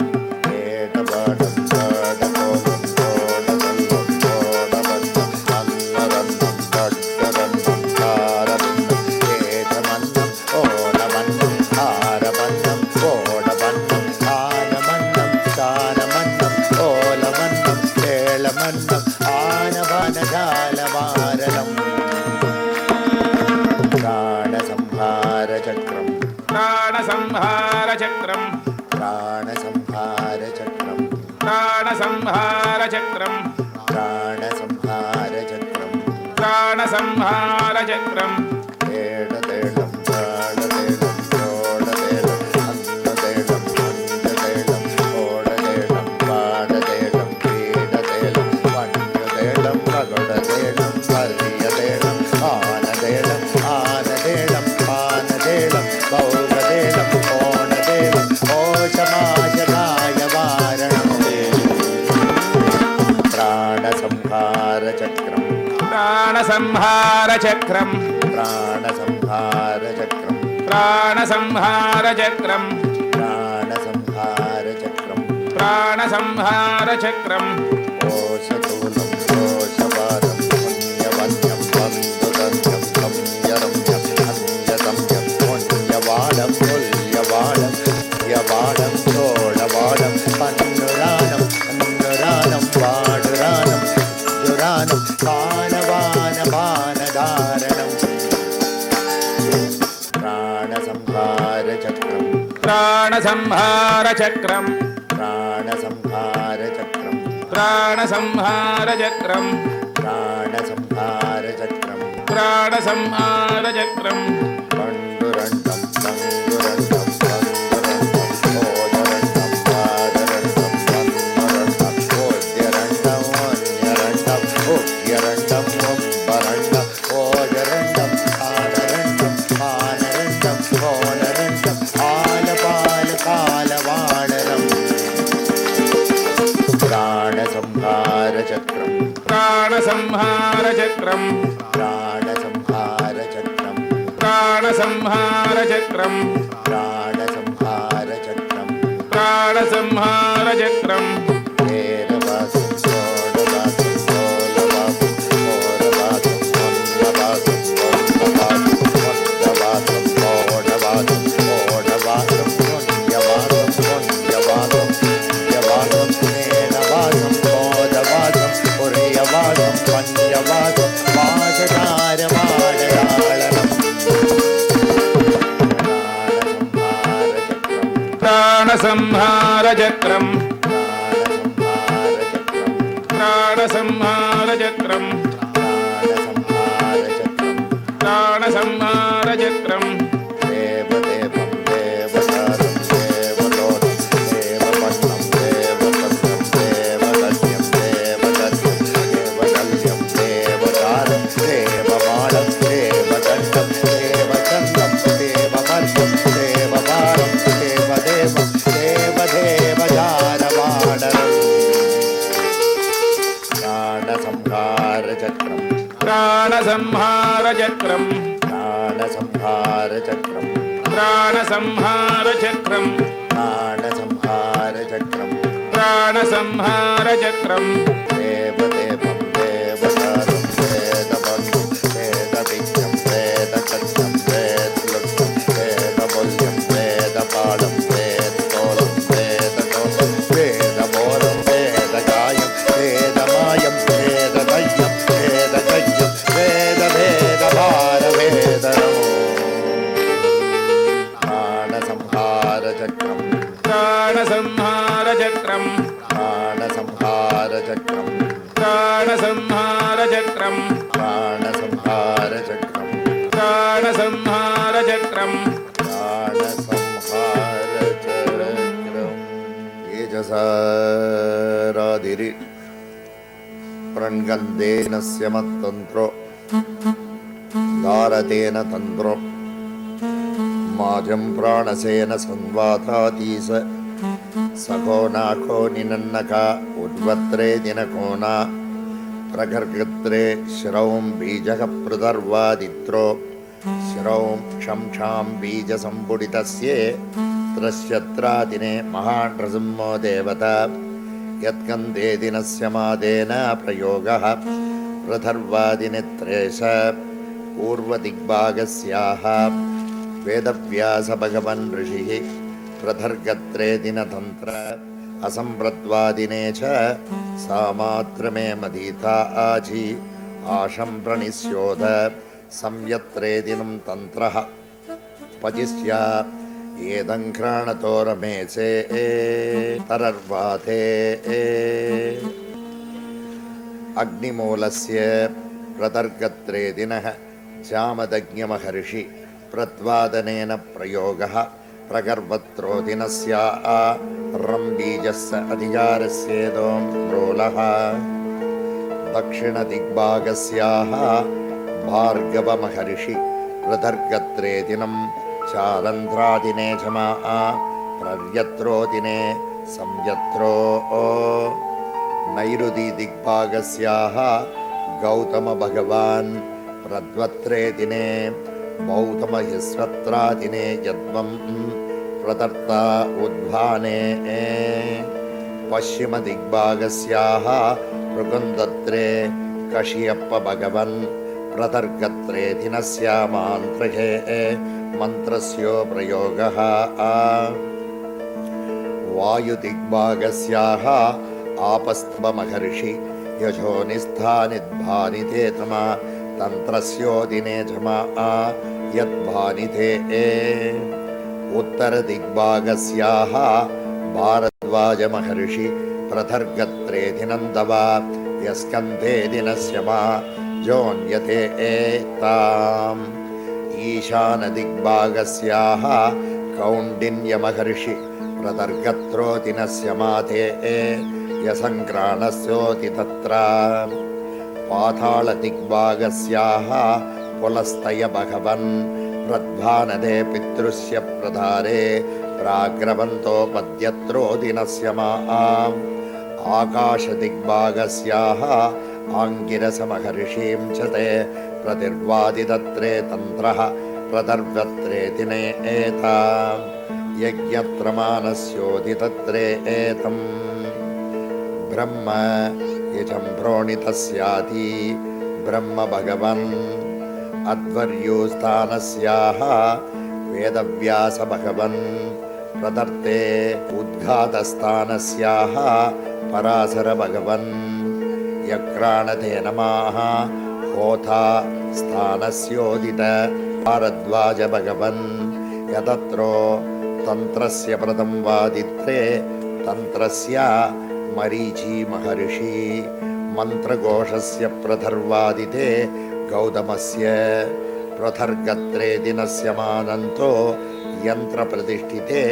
ఏటబాడం బాడకోలం కోడకల్లం కోడబద్దం అన్నరన్నం గడ్డరన్నం కారబిందం ఏటమన్నం ఓడమన్నం ఆరబన్నం ఓడబన్నం ఆనమన్నం కానమన్నం ఓలమన్నం ఏళమన్నం ఆనబనజాలవారలం ప్రాణసంహారచక్రం प्राणसंहारचक्रम् प्राणसंहारचक्रम् प्राणसंहारचक्रम् प्राणसंहारचक्रम् प्राणसंहारचक्रम् ఏడదేళం పాడదేళం కోడదేళం అన్నదేళం అంజదేళం ఓడదేళం పాడదేళం పీడదేళం వన్యదేళం పగడదేళం పర్యదేళం ఆనదేళం ఆనదేళం పానదేళం భౌగదేళం ఓణదేళం ఓషమాజగాయవారణం ప్రాణసంహారచక్రం प्राणसंहारचक्रम् प्राणसंहारचक्रम् प्राणसंहारचक्रम् प्राणसंहारचक्रम् प्राणसंहारचक्रम् कोशतूलं कोशपादं पुण्यवन्यं बन्धुदन्यं संयरम्यं अन्यतम्यं पुण्यवाडं मूल्यवाडं यवाडं चोळवाडं पन्नुरानं अन्नुरानं वाडुरानं दुरानं पानवानपानधारणं प्राणसंहारचक्रम् प्राणसंहारचक्रम् प्राणसंहारचक्रम् प्राणसंहारचक्रम् प्राणसंहारचक्रम् प्राणसंहारचक्रम् पण्डुरण्डं पङ्गुरण्डं पन्दुरण्डं ओदरण्डं पादरण्डं पन्मरण्डं ओद्यरण्डं अन्यरण्डं उग्यरण्डं उम्बरण्डं ओजरण्डं आनरण्डं आनरण्डं ओनरण्डं आलपालकालवाणरम् प्राणसंहारचक्रम् प्राणसंहारचक्रम् प्राणसंहारचक्रम् प्राणसंहारचक्रम् प्राणसंहारचक्रम् प्राणसंहारचक्रम् वेदवासं सोडवासं सोलवासं सोरवासं मन्नवासं मन्नवासं मन्नवासं मोडवासं मोडवासं पुण्यवासं पुण्यवासं यवासं नेनवासं मोदवासं पुर्यवासं पञ्चवासं वाचकारवाडयाळनम् प्राणसंहारचक्रम् प्राणसंहारचक्रम् प्राणसंहारचक्रम् प्राणसंहारचक्रम् प्राणसंहारचक्रम् देवदेवं देवतारं देवलोकं देवपन्नं देवपत्रं देवगत्यं देवगत्यं देवगल्यं देवतारं देवमालं देवदण्डं देवचन्दं देवमर्गं देवपारं देवदेवं देवदेवजारवाडरम् प्राणसंहारचक्रम् प्राणसंहारचक्रम् प्राणसंहारचक्रम् प्राणसंहारचक्रम् प्राणसंहारचक्रम् प्राणसंहारचक्रम् देवदेवं देवतारं वेदबन्धुं वेदविज्ञं वेदकथ्यं वेदलुप्तं वेदमूल्यं वेदपालं वेदतोलं वेदकोशं वेदमोलं वेदगायं वेदमायं वेददय्यं वेदगय्यं वेदभेदभारवेदनम् प्राणसंहारचक्रम् प्राणसंहारचक्रम् प्राणसंहारचक्रम् प्राणसंहारचक्रम् येजसाराधिरि प्रणगन्धेन स्यमत्तन्त्रो दारतेन तन्त्रो माजं प्राणसेन संवातातीस सखो नाखो निनन्नका उद्वत्रे दिनकोना प्रगर्गत्रे श्रौं बीजः पृदर्वादित्रो श्रौं क्षं बीजसम्पुडितस्ये त्रस्यत्रादिने महानृसिंहो देवता यत्कन्दे दिनस्य मादेन प्रयोगः पृथर्वादिनेत्रेश पूर्वदिग्भागस्याः वेदव्यासभगवन् ऋषिः प्रथर्गत्रे दिनतन्त्र असम्प्रद्वादिने च सामात्रमे मदीता आजी आशं प्रणिस्योध संयत्रे दिनं तन्त्रः पजिष्या येदङ्घ्राणतो रमेसे तरर्वाते अग्निमूलस्य प्रतर्गत्रे दिनः जामदग्न्यमहर्षि प्रद्वादनेन प्रयोगः प्रगर्वत्रो दिनस्य रम्बीजस्य अधिकारस्येदों म्रोलः दक्षिणदिग्भागस्याः भार्गवमहर्षि प्रतर्गत्रे दिनं चारन्ध्रादिने जमा प्रर्यत्रो दिने संयत्रो नैऋतिदिग्भागस्याः गौतमभगवान् प्रद्वत्रे दिने गौतमहिस्वत्रादिने यद्वं प्रदत्ता उद्भाने पश्चिमदिग्भागस्याः भृगुन्दत्रे कशियप्पभगवन् प्रतर्गत्रे दिनस्यामान्त्रहे मन्त्रस्यो प्रयोगः वायुदिग्भागस्याः आपस्तवमहर्षि यजोनिस्थानिद्भानिते तमा तन्त्रस्यो दिने जमा यद्भानिते उत्तरदिग्भागस्याः भारद्वाजमहर्षि प्रथर्गत्रे दिनन्दवा यस्कन्धे दिनस्य मा जोन्यते ताम् ईशानदिग्भागस्याः कौण्डिन्यमहर्षि प्रतर्गत्रो दिनस्य माते यसङ्क्राणस्योति तत्र पातालदिग्भागस्याः पुलस्तयभगवन् प्रद्भानदे पितृस्य प्रधारे प्राग्रवन्तोपद्यत्रो दिनस्य माम् आकाशदिग्भागस्याः आङ्गिरसमहर्षिं च ते प्रतिर्वादिदत्रे तन्त्रः प्रदर्वत्रे दिने एताम् यज्ञत्रमानस्योदितत्रे एतम् ब्रह्म यजं प्रोणितस्याति ब्रह्म भगवन् अध्वर्योस्थानस्याः वेदव्यासभगवन् प्रदर्ते उद्घातस्थानस्याः पराशरभगवन् यक्राणते नमः होता स्थानस्योदित भारद्वाजभगवन् यतत्रो तन्त्रस्य प्रथम वादित्रे तन्त्रस्य मरीचि महर्षि मन्त्रघोषस्य प्रथर्वादिते गौतमस्य प्रथर्गत्रे दिनस्य मानन्तो यन्त्रप्रतिष्ठिते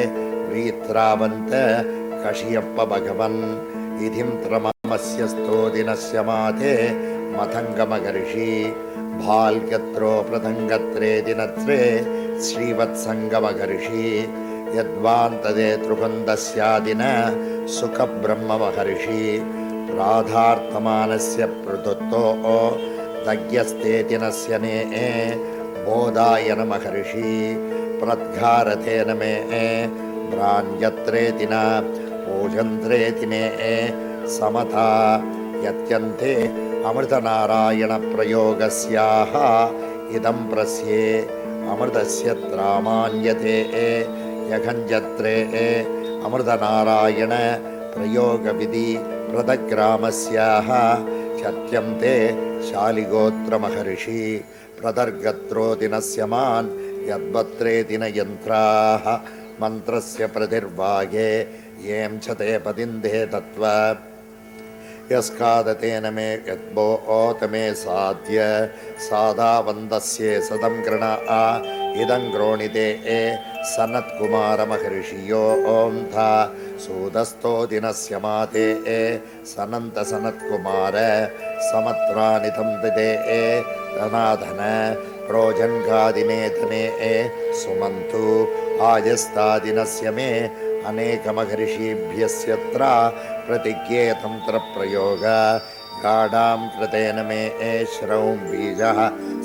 वीत्रावन्त कशियप्प भगवन् इधिं त्रमामस्य स्तो दिनस्य माते मतङ्गमहर्षि भाल्गत्रो प्रथङ्गत्रे दिनत्रे श्रीवत्सङ्गमहर्षि यद्वान्तदे त्रिकुन्दस्यादिन सुखब्रह्ममहर्षि राधार्थमानस्य पृथुत्तो दग्यस्ते दिनस्य ने बोधायनमहर्षि प्रद्घारतेन मे भ्रान्यत्रे दिन पूजन्त्रे दिने समता यत्यन्ते अमृतनारायणप्रयोगस्याः इदं प्रस्ये अमृतस्य त्रामान्यते यघञ्जत्रे अमृतनारायण प्रयोगविधि प्रदग्रामस्याः सत्यन्ते शालिगोत्रमहर्षि प्रदर्गत्रो दिनस्य मान् यद्वत्रे दिनयन्त्राः मन्त्रस्य प्रतिर्भागे यें च ते पदिन्धे तत्त्व यस्कादतेन मे यद्भो ओत मे साध्य साधावन्दस्ये सदं कृणा इदं ग्रोणिते सनत्कुमार महर्षियो ॐ था सूदस्तो दिनस्य माते सनन्त सनत्कुमार समत्रानितं दिदे धनाधन प्रोजन्गादिने धने सुमन्तु आजस्तादिनस्य मे अनेकमहर्षिभ्यस्यत्र प्रतिज्ञे तन्त्रप्रयोग गाढां कृतेन मे श्रौं बीजः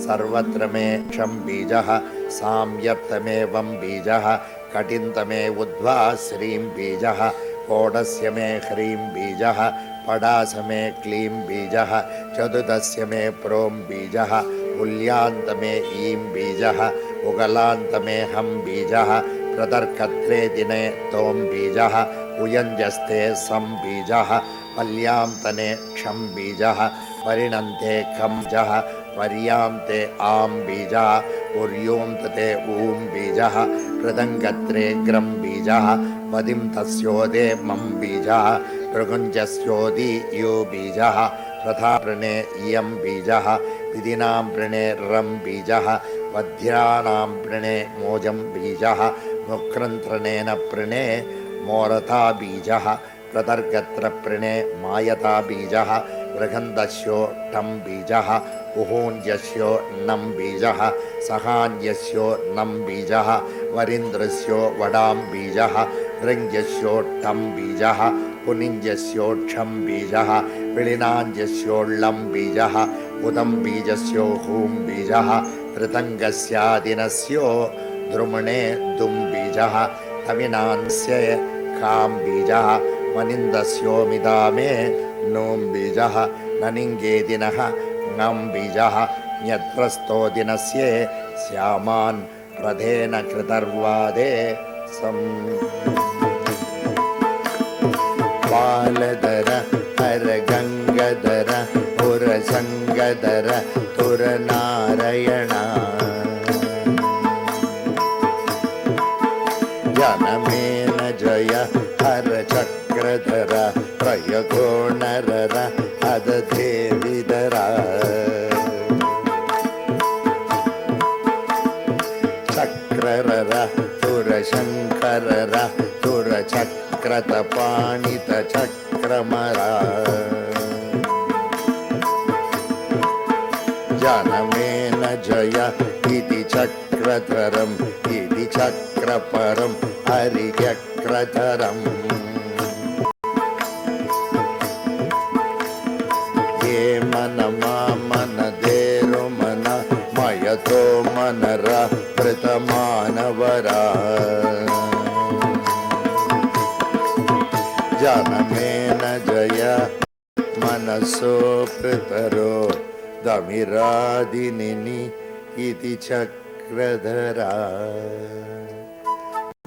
सर्वत्र मे क्षं बीजः साम्यर्थमेवं बीजः कटिन्तमे उद्वा श्रीं बीजः कोडस्य मे ह्रीं बीजः पडास मे क्लीं बीजः चतुदस्य मे प्रों बीजः उल्यान्त मे ईं बीजः उगलान्त मे हं बीजः प्रदर्कत्रे दिने तों बीजः उयञ्जस्ते सं बीजः पल्यान्तने क्षं बीजः परिणन्ते खं जः पर्यान्ते आं बीजः उर्योन्तते ऊं बीजः हृदङ्गत्रे ग्रं बीजः पदिं तस्योदे मं बीजः भृगुञ्जस्योदि यो बीजः प्रथाप्रणे इयं बीजः विधिनां प्रणे रं बीजः वध्यानां प्रणे मोजं बीजः मुक्रन्त्रणेन प्रणे मोरता बीजः प्रदर्गत्र प्रणे मायता बीजः बृहन्दस्यो टं बीजः उहूञ्जस्यो नं बीजः सहान्यस्यो नं बीजः वरिन्द्रस्यो वडां बीजः रञ्जस्यो टं बीजः पुनिञ्जस्यो क्षं बीजः विलिनाञ्जस्योल्लं बीजः उदं बीजस्यो हूं बीजः ऋतङ्गस्यादिनस्यो द्रुमणे दुं बीजः तमिनांस्य कां बीजः मनिन्दस्योमिदामे नों बीजः ननिङ्गेदिनः ङं बीजः न्यत्रस्तो दिनस्य श्यामान् प्रधेन कृतर्वादे सं बालधर हर गङ्गधर पुरसङ्गधर तुरनारायण जनमेन जय हर चक्रधर त्रयगोणरर अददेविधर चक्ररर तुरशङ्करर तुरचक्रतपाणित चक्रमरा जनमेन जय इति चक्रधरम् इति चक्रपरम् हरिचक्रधरम् ये मन मन देरु मन मयतो मनर प्रतमानवरा जनमेन जय मनसो पितरो दमिरादिनिनि इति चक्रधरा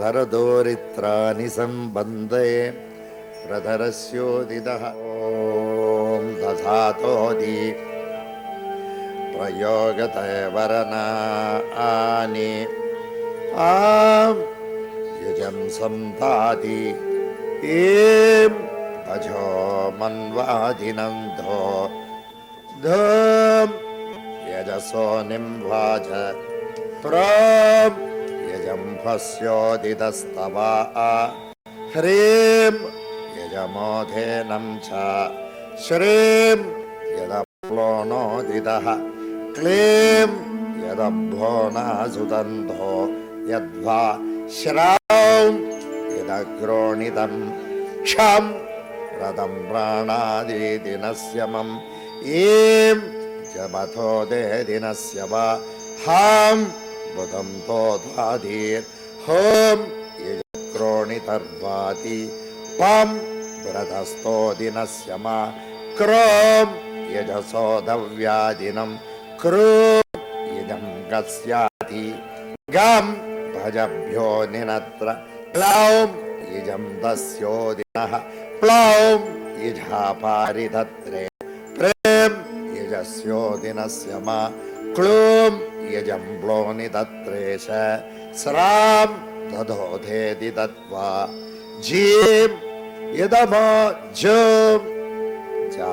धरदोरित्राणि सम्बन्धे प्रधरस्योदितः ॐ दधातोदि प्रयोगते वरनानि आं यजं संताति एं अजो मन्वादिनन्तो धम यजसो निम्वाच त्रम यजं भस्योदितस्तवा ह्रीं यजमोधेनं च श्रीं यदप्लोनोदितः क्लीं यदभ्योनासुदन्धो यद्वा श्रां यदग्रोणितं क्षं रदं प्राणादिदिनस्य मम ईं जबथो दे दिनस्य वा हां बुधं तोधाधीर् हों यजक्रोणितर्वाति पं व्रतस्थो दिनस्य मा क्रों यजसो दव्यादिनं क्रूं इदं गस्याति गं भजभ्यो निनत्र प्लौं इजं दस्योदिनः प्लौं इजापारिधत्रे प्रेम यजस्यो दिनस्य मा क्लूं यजम्ब्लोनि तत्रेश स्रां दधोधेदि दत्वा जीं यदमा जं जा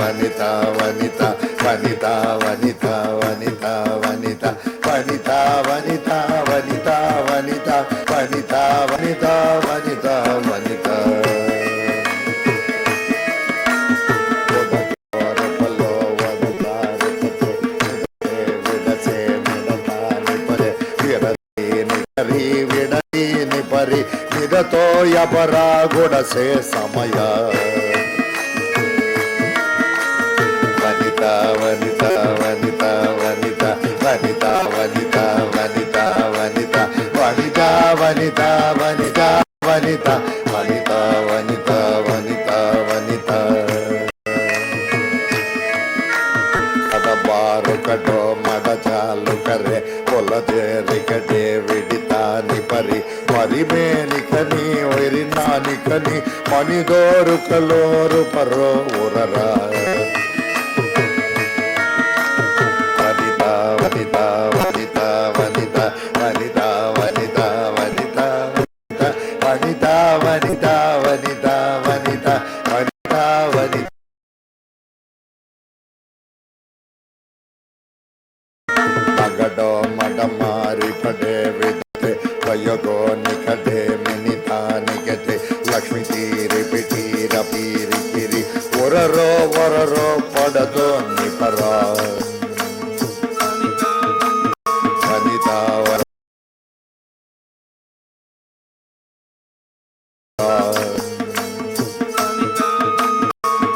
వనిత వనిత వనిత వనిత వనిత వనిత వనిత వనిత వనిత వనిత వనిత వనిత వనిత వనిత విడని పరి నిరతో యపరా గుడసే సమయ వనిత వనిత వనిత వనిత వనిత వనిత వనిత వనిత వనిత వనిత వనిత వనిత వనిత వనిత వనిత వనిత బారు కటో మడ చాలు కరే పొల చేరికటే విడితాని పరి మరి మేనికని వైరినానికని మణిదోరు కలోరు పరో ఉరరా వనిత వనిత వనిత వనిత వనిత వనిత వనిత వనిత వనిత వనిత వనిత వనిత వనిత మగడో మడ మారి పడే విదతే వయగో నికటే మినితా నికటే లక్ష్మి తీరి పిటీర పీరి కిరి ఒరరో వరరో పడదో నిపరా వనిత వర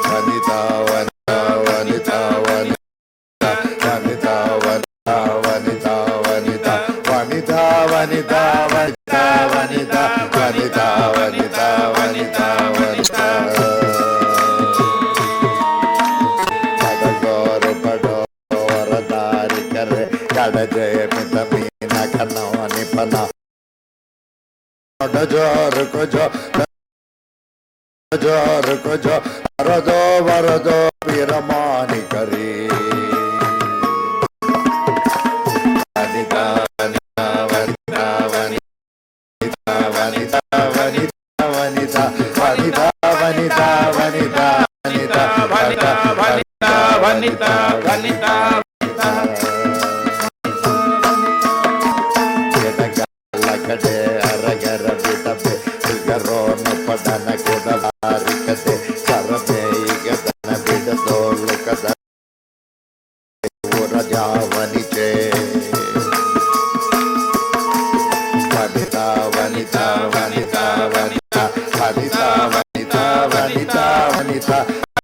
వనిత వనిత వనిత వనిత వనిత వనిత వనిత వనిత వనిత వనిత వనిత వనిత వనిత వనిత పదగోరు పడో వరదారి కరే కడ జయ పిత మీన కన్నో నిపన జోరు కుజో జోరు కుజో వరదో వరదో విరమాని కరీ వనిత వనిత వనిత వనిత వనిత వనిత వనిత వనిత వనిత వనిత వనిత వనిత వనిత లకటే అరగర బిటబే గరో నపదన కొడవారికతే సరబే గదన బిడతో లుకద రజావనిచే వనిత వనిత వనిత వనిత వనిత వనిత వనిత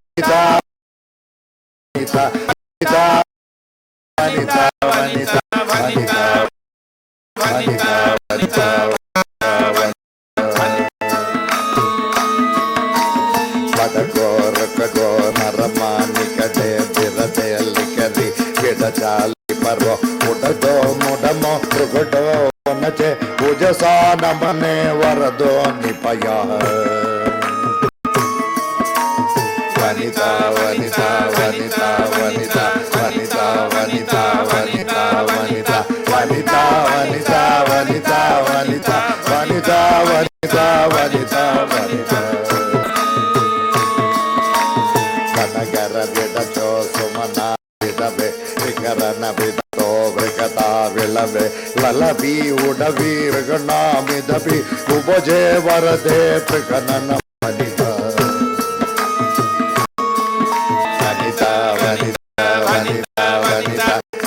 వనిత వనిత వనిత వనిత వనిత వనిత పదగోరకగో నరమానికటే బిరదెల్లికరి విడచాలి పర్వ ముడదో ముడమో మృగడో నచే పూజసా నమనే వరదో నిపయ వనిత వనిత వనిత వనిత వనిత వనిత వనిత వనిత వనిత వనిత వనిత వనిత వనిత వనిత వనిత వనిత కనగర విడచో సుమనా విడవే వికరణ విడతో వృగతా విళవే లలబి ఉడవి ಋಗಣಾಮಿದಪಿ ಉಭಜೆ ವರದೆ ಪ್ರಕನನ ವನಿತ ವನಿತ ವನಿತ ವನಿತ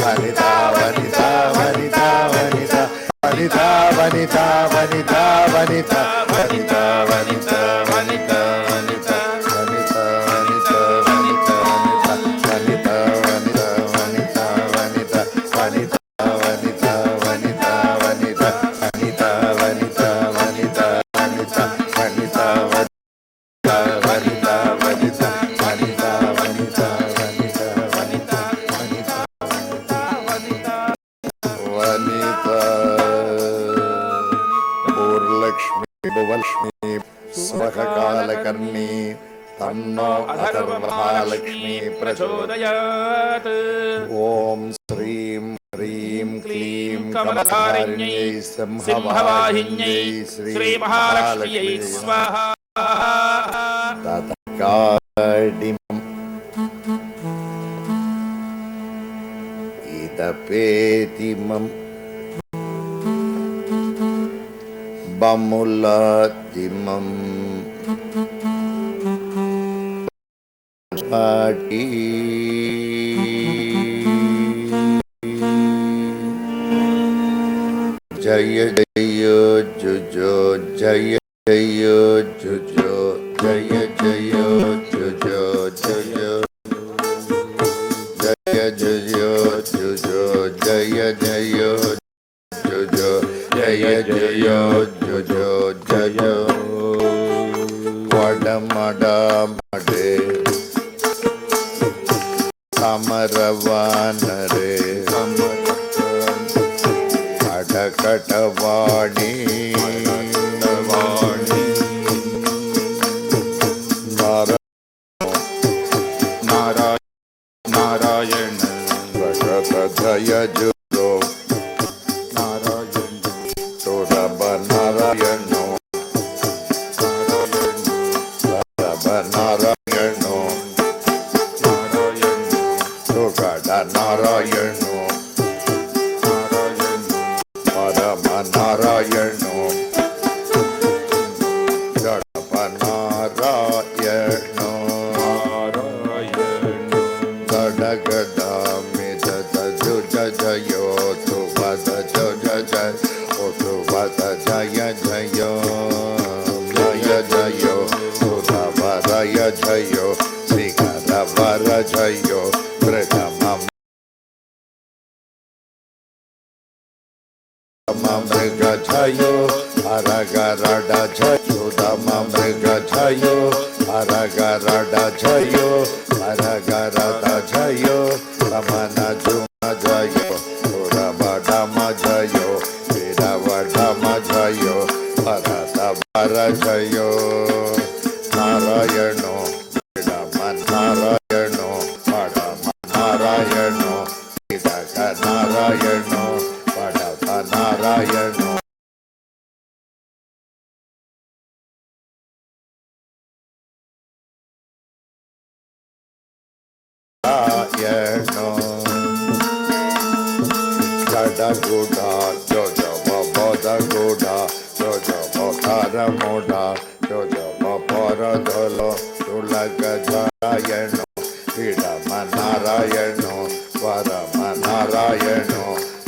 ವನಿತ ವನಿತ ವನಿತ ವನಿತ ವನಿತ ವನಿತ ವನಿತ ವನಿತ ವನಿತ ವನಿತ ವನಿತ ವನಿತ ವನಿತ स्वकालकर्णी तन्नो अथर्वमहालक्ष्मी प्रचोदयात्। ओम श्रीं ह्रीं क्लीं कमलधारिण्यै सिंहवाहिन्यै श्री महालक्ष्म्यै स्वाहा। तत्काडिमं பேதிமம் பமுலாதிமம் பாட்டி ஜய ஜய ஜுஜோ ஜய ஜய ஜுஜோ ஜய ஜய ஜுஜோ ஜய ஜய ஜய ஜுஜோ ஜய ஜய ஜுஜோ ஜய ஜய ஜுஜோ ஜய வடமடமடே அமரவானரே அடகடவாணி நாராயண ஜய ஜுதோ நாராயண சோரப நாராயணோ நாராயணோ சோகட நாராயணோ பரம நாராயணோ ஜடப நாராயணோ கடகடாமித ஜு ஜயோ துவத ஜ ஜய ஓ துவத ஜய ஜயோ ஜய ஜயோ சுதவரய ஜயோ ஸ்ரீகரவர ஜயோ பிரதமம் மృగ ஜயோ அரகரட ஜயோ தம மృగ ஜயோ அரகரட ஜயோ அரகரட ஜயோ ரமண ஜும ஜயோ சுரபடம ஜயோ வீரவடம ஜயோ பரத வர ஜயோ நாராயணோ விடம நாராயணோ படம நாராயணோ விடக நாராயணோ படத நாராயணோ Guda, Jojo Boda Guda, Jojo Bokara Moda, Jojo Bopora Dolo, Tulaga Jarayano, Vida Manarayano, Vara Manarayano,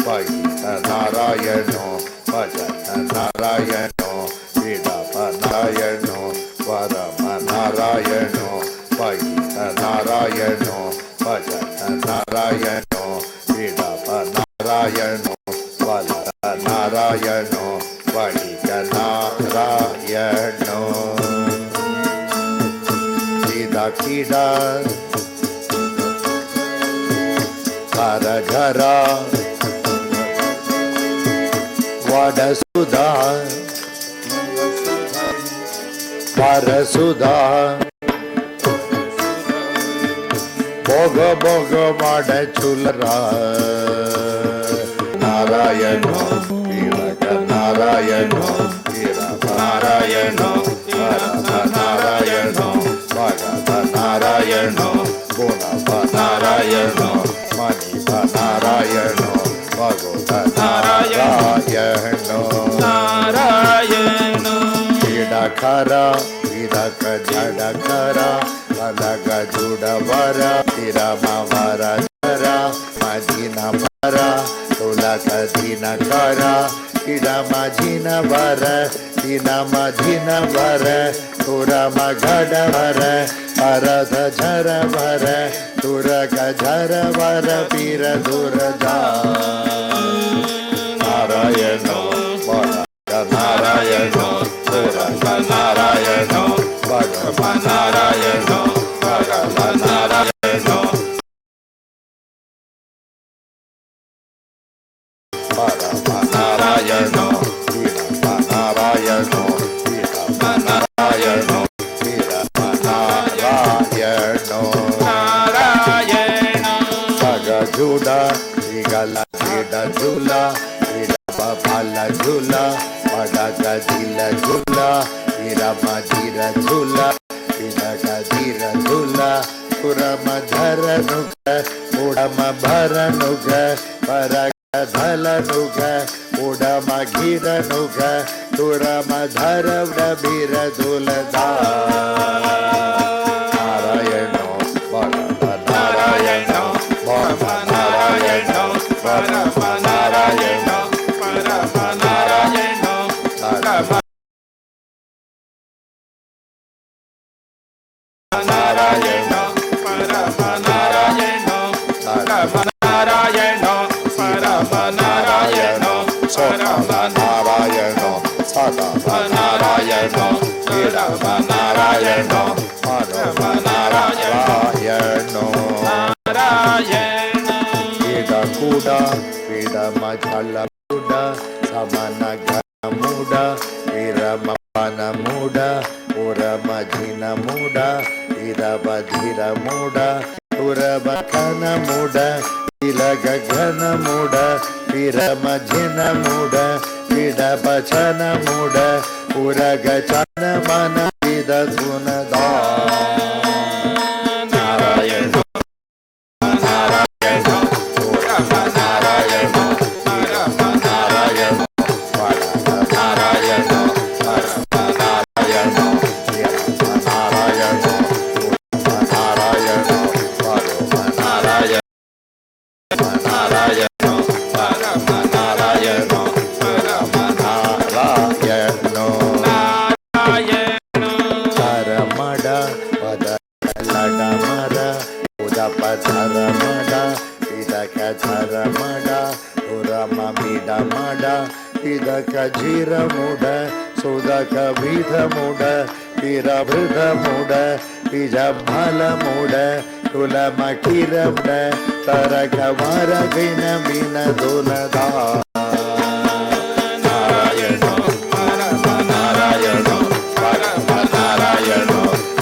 Vaita Narayano, Vajana Narayano, Vida Manarayano, Vara Manarayano, Vaita Narayano, Vajana Narayano, Vida Narayano, Vala Narayano, Vahika Narayano, Sida Kida, Gara Gara, Vada Sudha, Parasuda, Boga Boga Mada Chulara, Narayano, Viraka Narayano, Viraka Narayano, Varaka Narayano, Bhagava Narayano, Gunava Narayano, Maniva Narayano, Bhagava Narayano, Narayano, Vidakara, Vidaka Jadakara, Alaga Judavara, Tirama Vara Jara, Majina Vara, Tulaka Dina Kara, Tirama Jina Vara, Dinama Jina Vara, Turama Gada Vara, Arada Jara Vara, Turaka Jara Vara, Pira Durada, Narayano, Bhagava Narayano, Turaka Narayano, Bhagava Narayano, Bhagava Narayano, Bhagava Narayano, Viraka Narayano, Viraka Narayano, Viraka Narayano, Narayano, Saga Juda, Vigala Jida Jula, Vidapa Pala Jula, Padaga Jila Jula, Virama Jira Jula, Vidaka Jira Jula, Purama Dhara Nuga, Purama Bhara Nuga, ಪರಗಧಲನುಗ ಉಡಮಗಿರನುಗ ತುರಮಧರ ಬಿರದುಲದ Narayana Narayana Narayana ಪರಮ ನಾರಾಯಣ ಪರಮ ನಾರಾಯಣ ನಾರಾಯಣ ಪರಮ ನಾರಾಯಣ ಪರಮ ನಾರಾಯಣ ಪರಮ ನಾರಾಯಣ ಪರಮ ನಾರಾಯಣ ಸದಾ ನಾರಾಯಣ ಪರಮ ನಾರಾಯಣ ಪರಮ ನಾರಾಯಣ ನಾರಾಯಣ ಇಡ ಕೂಡ ವಿಡ ಮಜಲ ಕೂಡ ಸಮನ ಘನ ಮೂಡ ವಿರಮ ಪನ ಮೂಡ ಉರಮ ಜಿನ ಮೂಡ ಇರಬಧಿರ ಮೂಡ ಉರಬ ಕನ ಮೂಡ ಇಲಗ ಘನ ಮೂಡ ವಿರಮ ಜಿನ ಮೂಡ ವಿಡಬಚನ ಮೂಡ ಉರಗ ಚನ ಮನ ವಿದ ಸುನದ ನಾರಾಯಣ ನಾರಾಯಣ ಉರಮ ನಾರಾಯಣ ವಿರಮ ನಾರಾಯಣ ವರಮ ನಾರಾಯಣ ಪರಮ ನಾರಾಯಣ ವಿರಮ ನಾರಾಯಣ ಉರಮ ನಾರಾಯಣ ಪರಮ ನಾರಾಯಣ ನಾರಾಯಣ ಪರಮ ನಾರಾಯಣ ಪರಮ ನಾರಾಯಣ ನಾರಾಯಣ ಕರಮಡ ಪದ ಲಡ ಮರ ಉದಪ ಧರ ಮಡ ಇದಕ ಧರ ಮಡ ಉರಮ ಬಿಡ ಮಡ ಇದಕ ಜಿರ ಮುಡ ಸುದಕ ವಿಧ ಮುಡ ಪಿರ ಭೃದ ಮುಡ ಬಿಜ ಫಲ ಮುಡ ತುಲಮ ಕಿರ ಮುಡ ತರಕ ಮರ ಬಿನ ಬಿನ ದುಲದ ನಾರಾಯಣ ಪರಮ ನಾರಾಯಣ ಪರಮ ನಾರಾಯಣ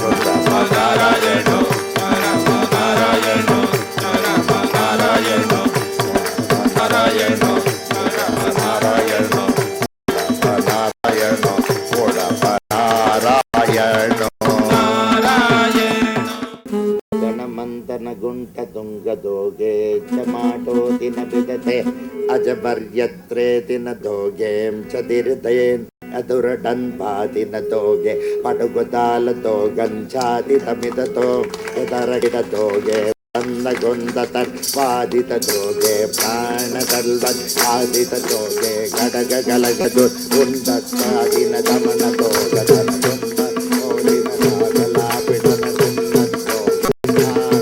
ಉತ್ತಮ ನಾರಾಯಣ ಪರಮ ನಾರಾಯಣ ಪರಮ ನಾರಾಯಣ ನಾರಾಯಣ ಪರಮ ನಾರಾಯಣ ನಾರಾಯಣ ಒಡಪ ನಾರಾಯಣ ಗಣಮಂತನ ಗುಂಟ ತುಂಗದೋಗೆ ಚಮಾಟೋತಿನ ಬಿದತೆ ಅಜಬರ್ಯತ್ರೇತಿನ ದೋಗೆಂ ಚದಿರ್ದಯೇನ್ ಅದುರಟನ್ ಪಾತಿನ ತೋಗೆ ಪಟುಗುತಾಲ ತೋಗಂಚಾತಿ ತಮಿದತೋ ತರಗಿದ ತೋಗೆ ಅಂದಗೊಂದ ತರ್ವಾದಿತ ತೋಗೆ ಪ್ರಾಣದಲ್ವ ಆದಿತ ತೋಗೆ ಗಡಗ ಗಲಗದು ಉಂದತ್ತಾದಿನ ದಮನ ತೋಗ ತನಗೊಂದ ಓಡಿನ ಸಾಗಲ ಬಿಡನ ಸುನ್ನತ್ತೋ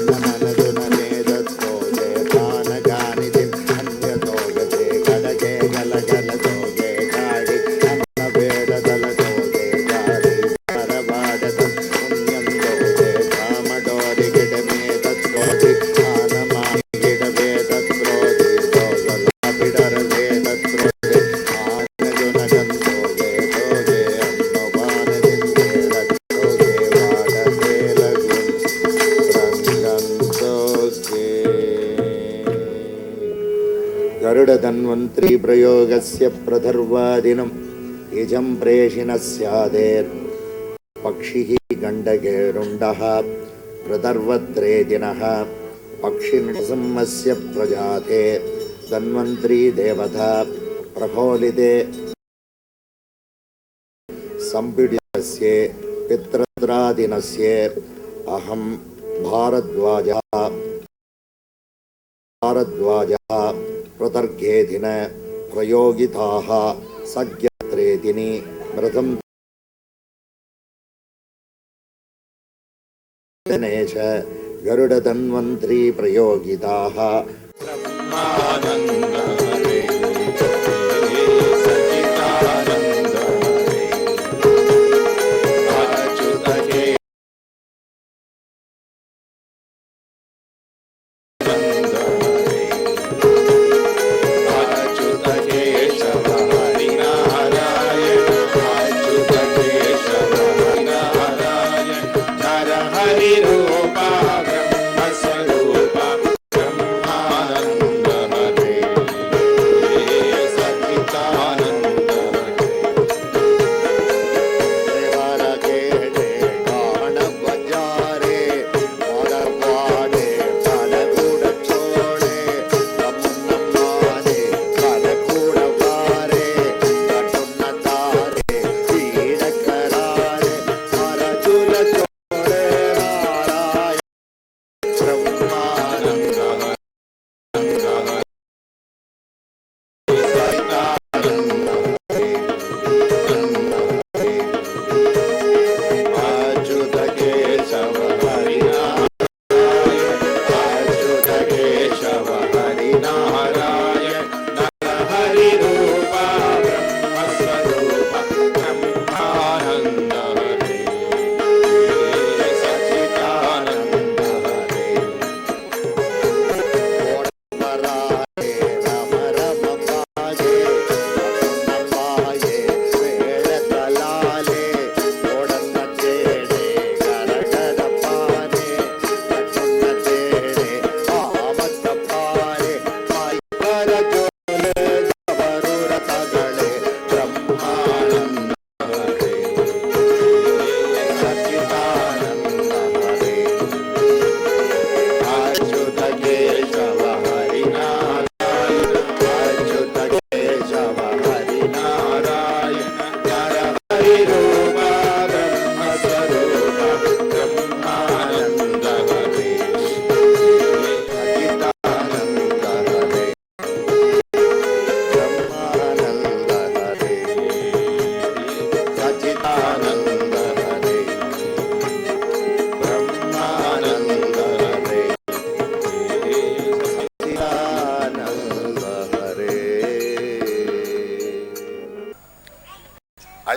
ಮನದುನ ನೇದ ತೋಗೆ ಪ್ರಾಣಗಾನಿದಿ ಅನ್ಯ ತೋಗದೆ ಗಡಗೆ ಗಲಗಲ ತೋಗೆ ಗಾಡಿ ಅನ್ನ ಬೇಡದಲ ತೋಗೆ ಗಾಡಿ ಪರವಾಡದ ಪುಣ್ಯಂ ತೋಗೆ ಕಾಮಡೋರಿ ಗಿಡ ಮೇದ ತ್ರೋದಿ ಆನಮಾನಿ ಗಿಡ ಬೇದ ತ್ರೋದಿ ತೋಗಲ ಬಿಡರ ವೇದ ತ್ರೋದಿ ಆನಗುಣ ಗಂತೋಗೆ ತೋಗೆ ಅನ್ನವಾನದಿಂದೇಳ ತೋಗೆ ವಾಡ ಬೇಲಗು ರಂಗಂತೋಗೆ ಗರುಡಧನ್ವಂತ್ರಿ ಪ್ರಯೋಗಸ್ಯ ಪ್ರಧರ್ವಾದಿನಂ ಇಜಂ ಪ್ರೇಷಿಣ ಸ್ಯಾದೇರ್ ಪಕ್ಷಿಃ ಗಂಡಗೇರುಂಡಃ ಪ್ರಧರ್ವತ್ರೇ ದಿನಃ ಪಕ್ಷಿನೃಸಂಹಸ್ಯ ಪ್ರಜಾತೆ ಧನ್ವಂತ್ರಿ ದೇವತಾ ಪ್ರಫೋಲಿತೆ ಸಂಪೀಡಿತಸ್ಯೆ ಪಿತೃದ್ರಾದಿನಸ್ಯೆ ಅಹಂ ಭಾರದ್ವಾಜಃ ಪ್ರತರ್ಘೇ ದಿನ ಪ್ರಯೋಗಿತಾಃ ಸಜ್ಞತ್ರೇ ದಿನಿ ಮೃತಂ ದಿನೇಶ ಗರುಡಧನ್ವಂತ್ರಿ ಪ್ರಯೋಗಿತಾಃ ಬ್ರಹ್ಮಾನಂದ ಹರೇ ಸಚಿದಾನಂದ ಹರೇ ಅಚ್ಯುತಕೇ ನಂದ ಹರೇ ಅಚ್ಯುತಕೇ ಶವ ಹರಿ ನಾರಾಯಣ ಅಚ್ಯುತಕೇ ಶವ ಹರಿ ನಾರಾಯಣ ನರ ಹರಿ ರೂಪ ಬ್ರಹ್ಮ ಸ್ವರೂಪ ಬ್ರಹ್ಮಾನಂದ ಹರೇ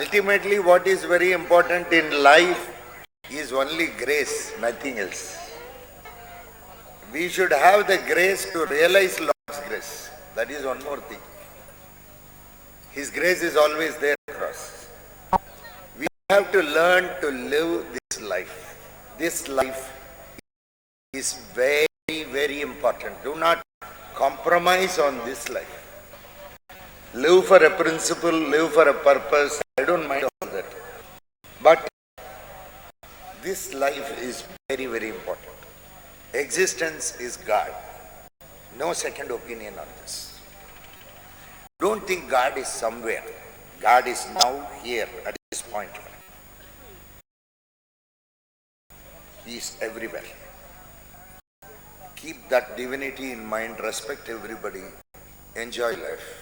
Ultimately, what is very important in life is only grace, nothing else. We should have the grace to realize Lord's grace. That is one more thing. His grace is always there across. We have to learn to live this life. This life is very, very important. Do not compromise on this life. Live for a principle, live for a purpose. I don't mind all that. But this life is very, very important. Existence is God. No second opinion on this. Don't think God is somewhere. God is now here at this point. He is everywhere. Keep that divinity in mind, respect everybody, enjoy life.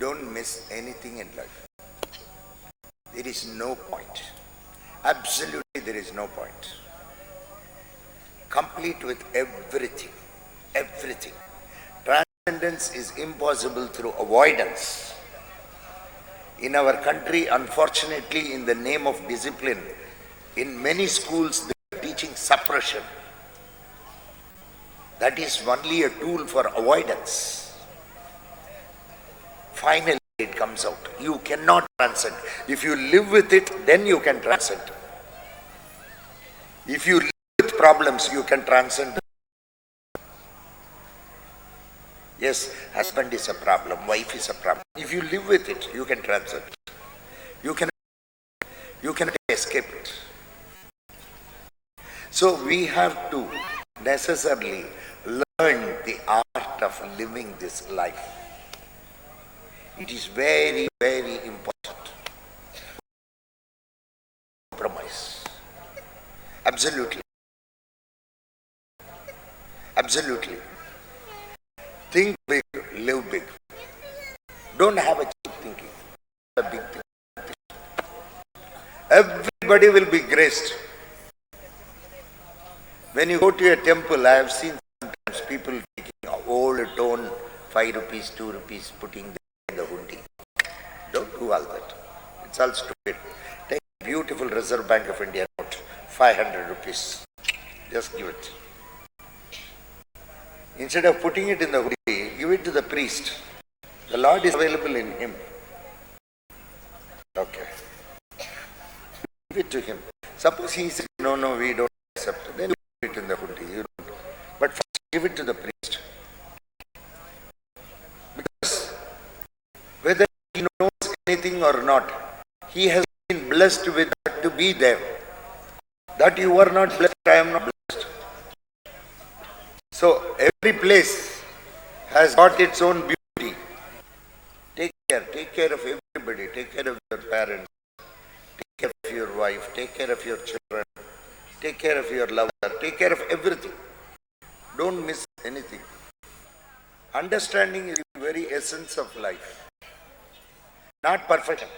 Don't miss anything in life. There is no point. Absolutely there is no point. Complete with everything. Everything. Transcendence is impossible through avoidance. In our country, unfortunately, in the name of discipline, in many schools they are teaching suppression. That is only a tool for avoidance. Finally, it comes out. You cannot transcend. If you live with it, then you can transcend. If you live with problems, you can transcend. Yes, husband is a problem, wife is a problem. If you live with it, you can transcend. You can escape it. So we have to necessarily learn the art of living this life. It is very, very important. Compromise. Absolutely. Absolutely. Think big, live big. Don't have a cheap thinking. A big thinking. Everybody will be graced. When you go to a temple, I have seen sometimes people taking old stone, 5 rupees, 2 rupees, putting them in the hundi. Don't do all that. It's all stupid. Take a beautiful Reserve Bank of India note, 500 rupees. Just give it. Instead of putting it in the hundi, give it to the priest. The Lord is available in him. Okay. Give it to him. Suppose he says, no, we don't accept it. Then give it in the hundi. You don't. But first give it to the priest. Because whether he knows anything or not, he has been blessed with that to be there. That you are not blessed, I am not blessed. So every place has got its own beauty. Take care of everybody. Take care of your parents. Take care of your wife. Take care of your children. Take care of your lover. Take care of everything. Don't miss anything. Understanding is the very essence of life. Not perfection.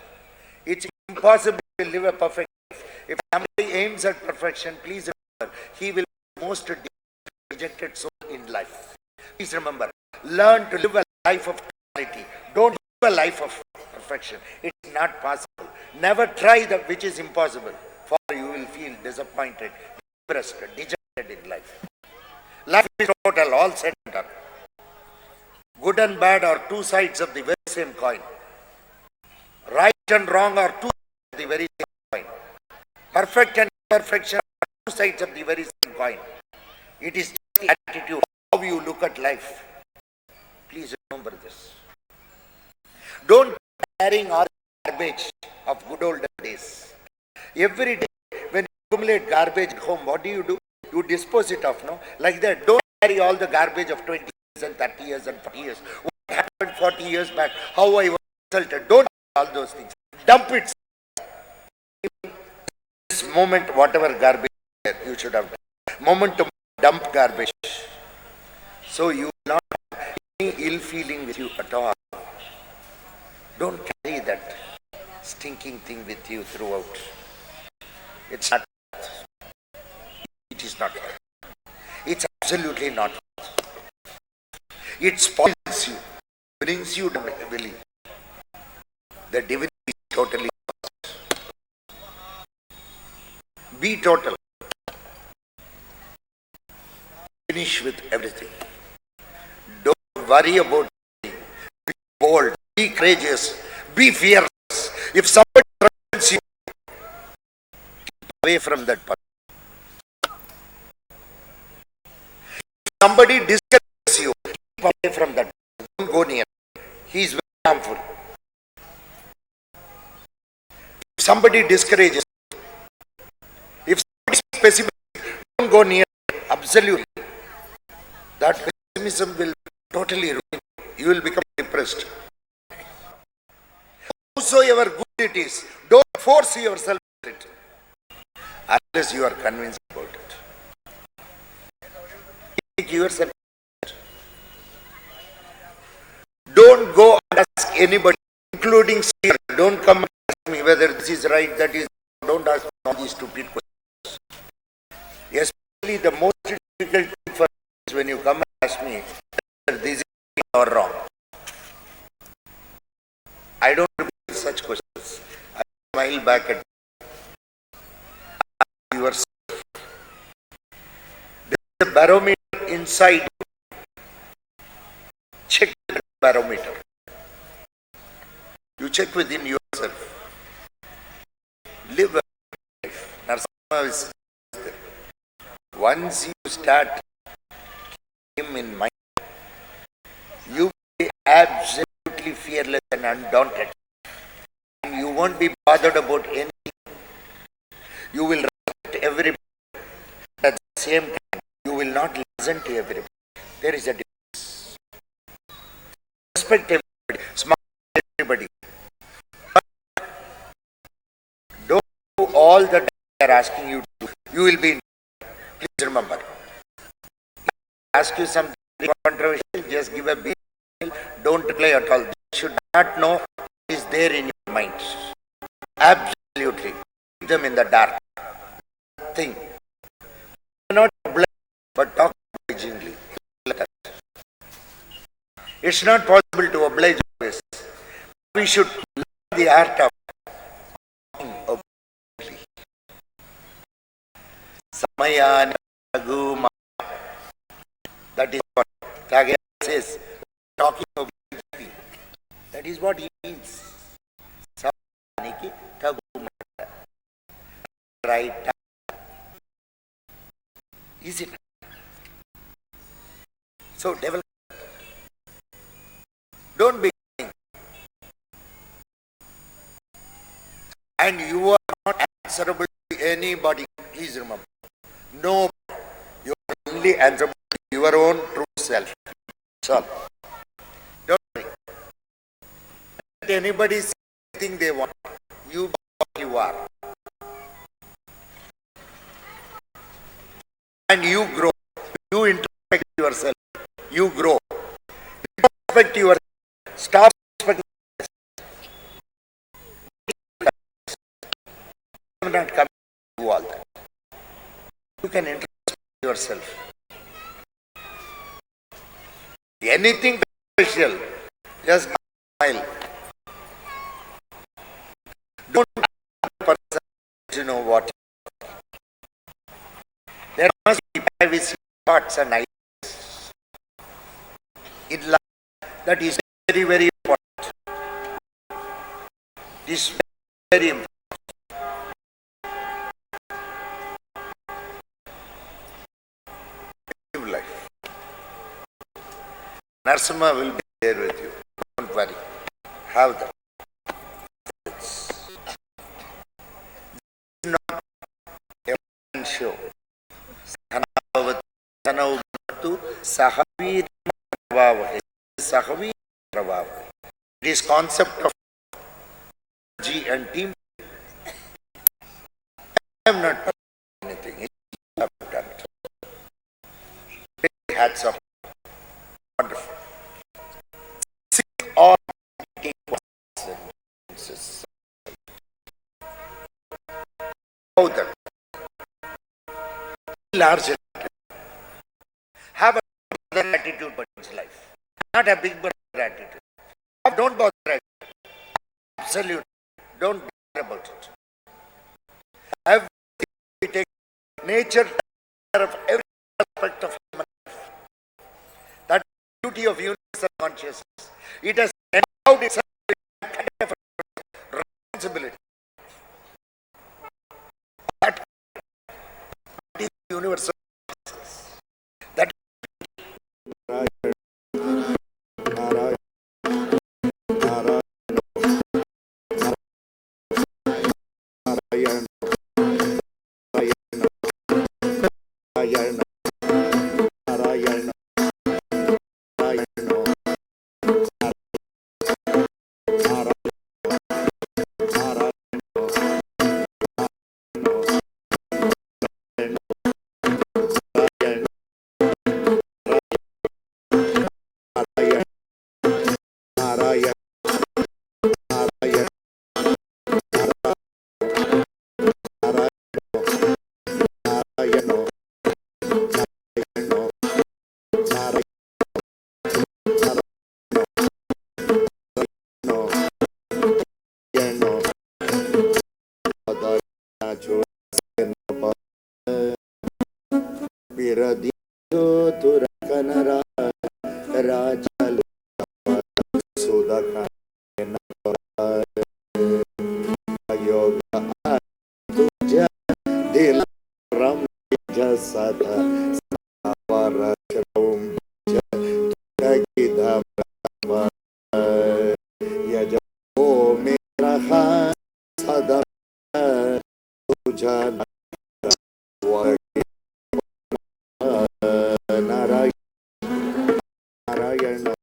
It's impossible to live a perfect life. If somebody aims at perfection, please remember, he will be the most rejected soul in life. Please remember, learn to live a life of quality. Don't live a life of perfection. It's not possible. Never try that which is impossible, for you will feel disappointed, depressed, dejected in life. Life is total, all said and done. Good and bad are two sides of the very same coin. Right and wrong are two sides of the very same coin. Perfect and imperfection are two sides of the very same coin. It is just the attitude, how you look at life. Please remember this. Don't carrying all the garbage of good old days. Every day, when you accumulate garbage at home, what do? You dispose it off, no? Like that. Don't carry all the garbage of 20 years and 30 years and 40 years. What happened 40 years back? How I was insulted. Don't do all those things. Dump it. In this moment, whatever garbage you should have done. Moment to dump garbage. So you will not have any ill feeling with you at all. Don't carry that stinking thing with you throughout. It's not. It is not. It's absolutely not. It spoils you, brings you down heavily. The divinity is totally lost. Be total. Finish with everything. Don't worry about anything. Be bold. Be courageous. Be fearless. If somebody threatens you, keep away from that person. If somebody discourages you, keep away from that person. Don't go near. He is very harmful. If somebody discourages, if somebody specific, don't go near. Absolutely. That pessimism will totally ruin you. You will become depressed. Whosoever good it is, don't force yourself to it unless you are convinced about it. Take yourself. Don't go and ask anybody, including seer. Don't come and ask me whether this is right, that is. Don't ask me all these stupid questions. Especially the most difficult thing for us is when you come and ask me whether this is right or wrong. I don't repeat such questions. I smile back at yourself. There is a barometer inside. Check the barometer. You check within yourself. Live a life. Narasimha is there. Once you start him in mind, you will be absolutely fearless and undaunted. And you won't be bothered about anything. You will respect everybody. At the same time, you will not listen to everybody. There is a difference. Respect everybody. Smile everybody. But don't do all that they are asking you to do. You will be in. Please remember. If I ask you something controversial, just give a big. Don't reply at all. You should not know what is there in your mind. Absolutely. Keep them in the dark. Think. Not oblige, but talk obligingly. It's not possible to oblige always. We should learn the art of talking obligingly. Samayana Guma. That is what Tagore says. Talking obligingly. That is what he means. Samaniki Taguma. Right. Is it? So develop. Don't be. And you are not answerable to anybody. Please remember. No. You are only answerable to your own true self. That's all. Don't worry. Let anybody say anything they want. You are what you are. And you grow. You introspect yourself. You grow. You respect yourself. Stop respecting yourself. You not come to do all that. You can introspect yourself. Anything special, just smile. Don't ask the person to know what. There must be privacy, thoughts and ideas in life. That is very, very important. It is very important. Live life. Narasimha will be there with you. Don't worry. Have that. This is not a one show. This concept of G and team. I am not anything. I have done it. Hats off. Wonderful. Seek all how that larger. Have a brother attitude but in life. Not a big brother attitude. Don't bother. Absolutely. Don't care about it. Everything we take nature care of every aspect of human life. That beauty of universal consciousness. It has endowed itself with that kind of responsibility. That is universal consciousness. That Kanara Rajalu Sudaka Yoga Tuja Dil Ram Jasada Savarashram Jagidha Brahma Yaja O Miraha Sada Tuja Narayana Narayana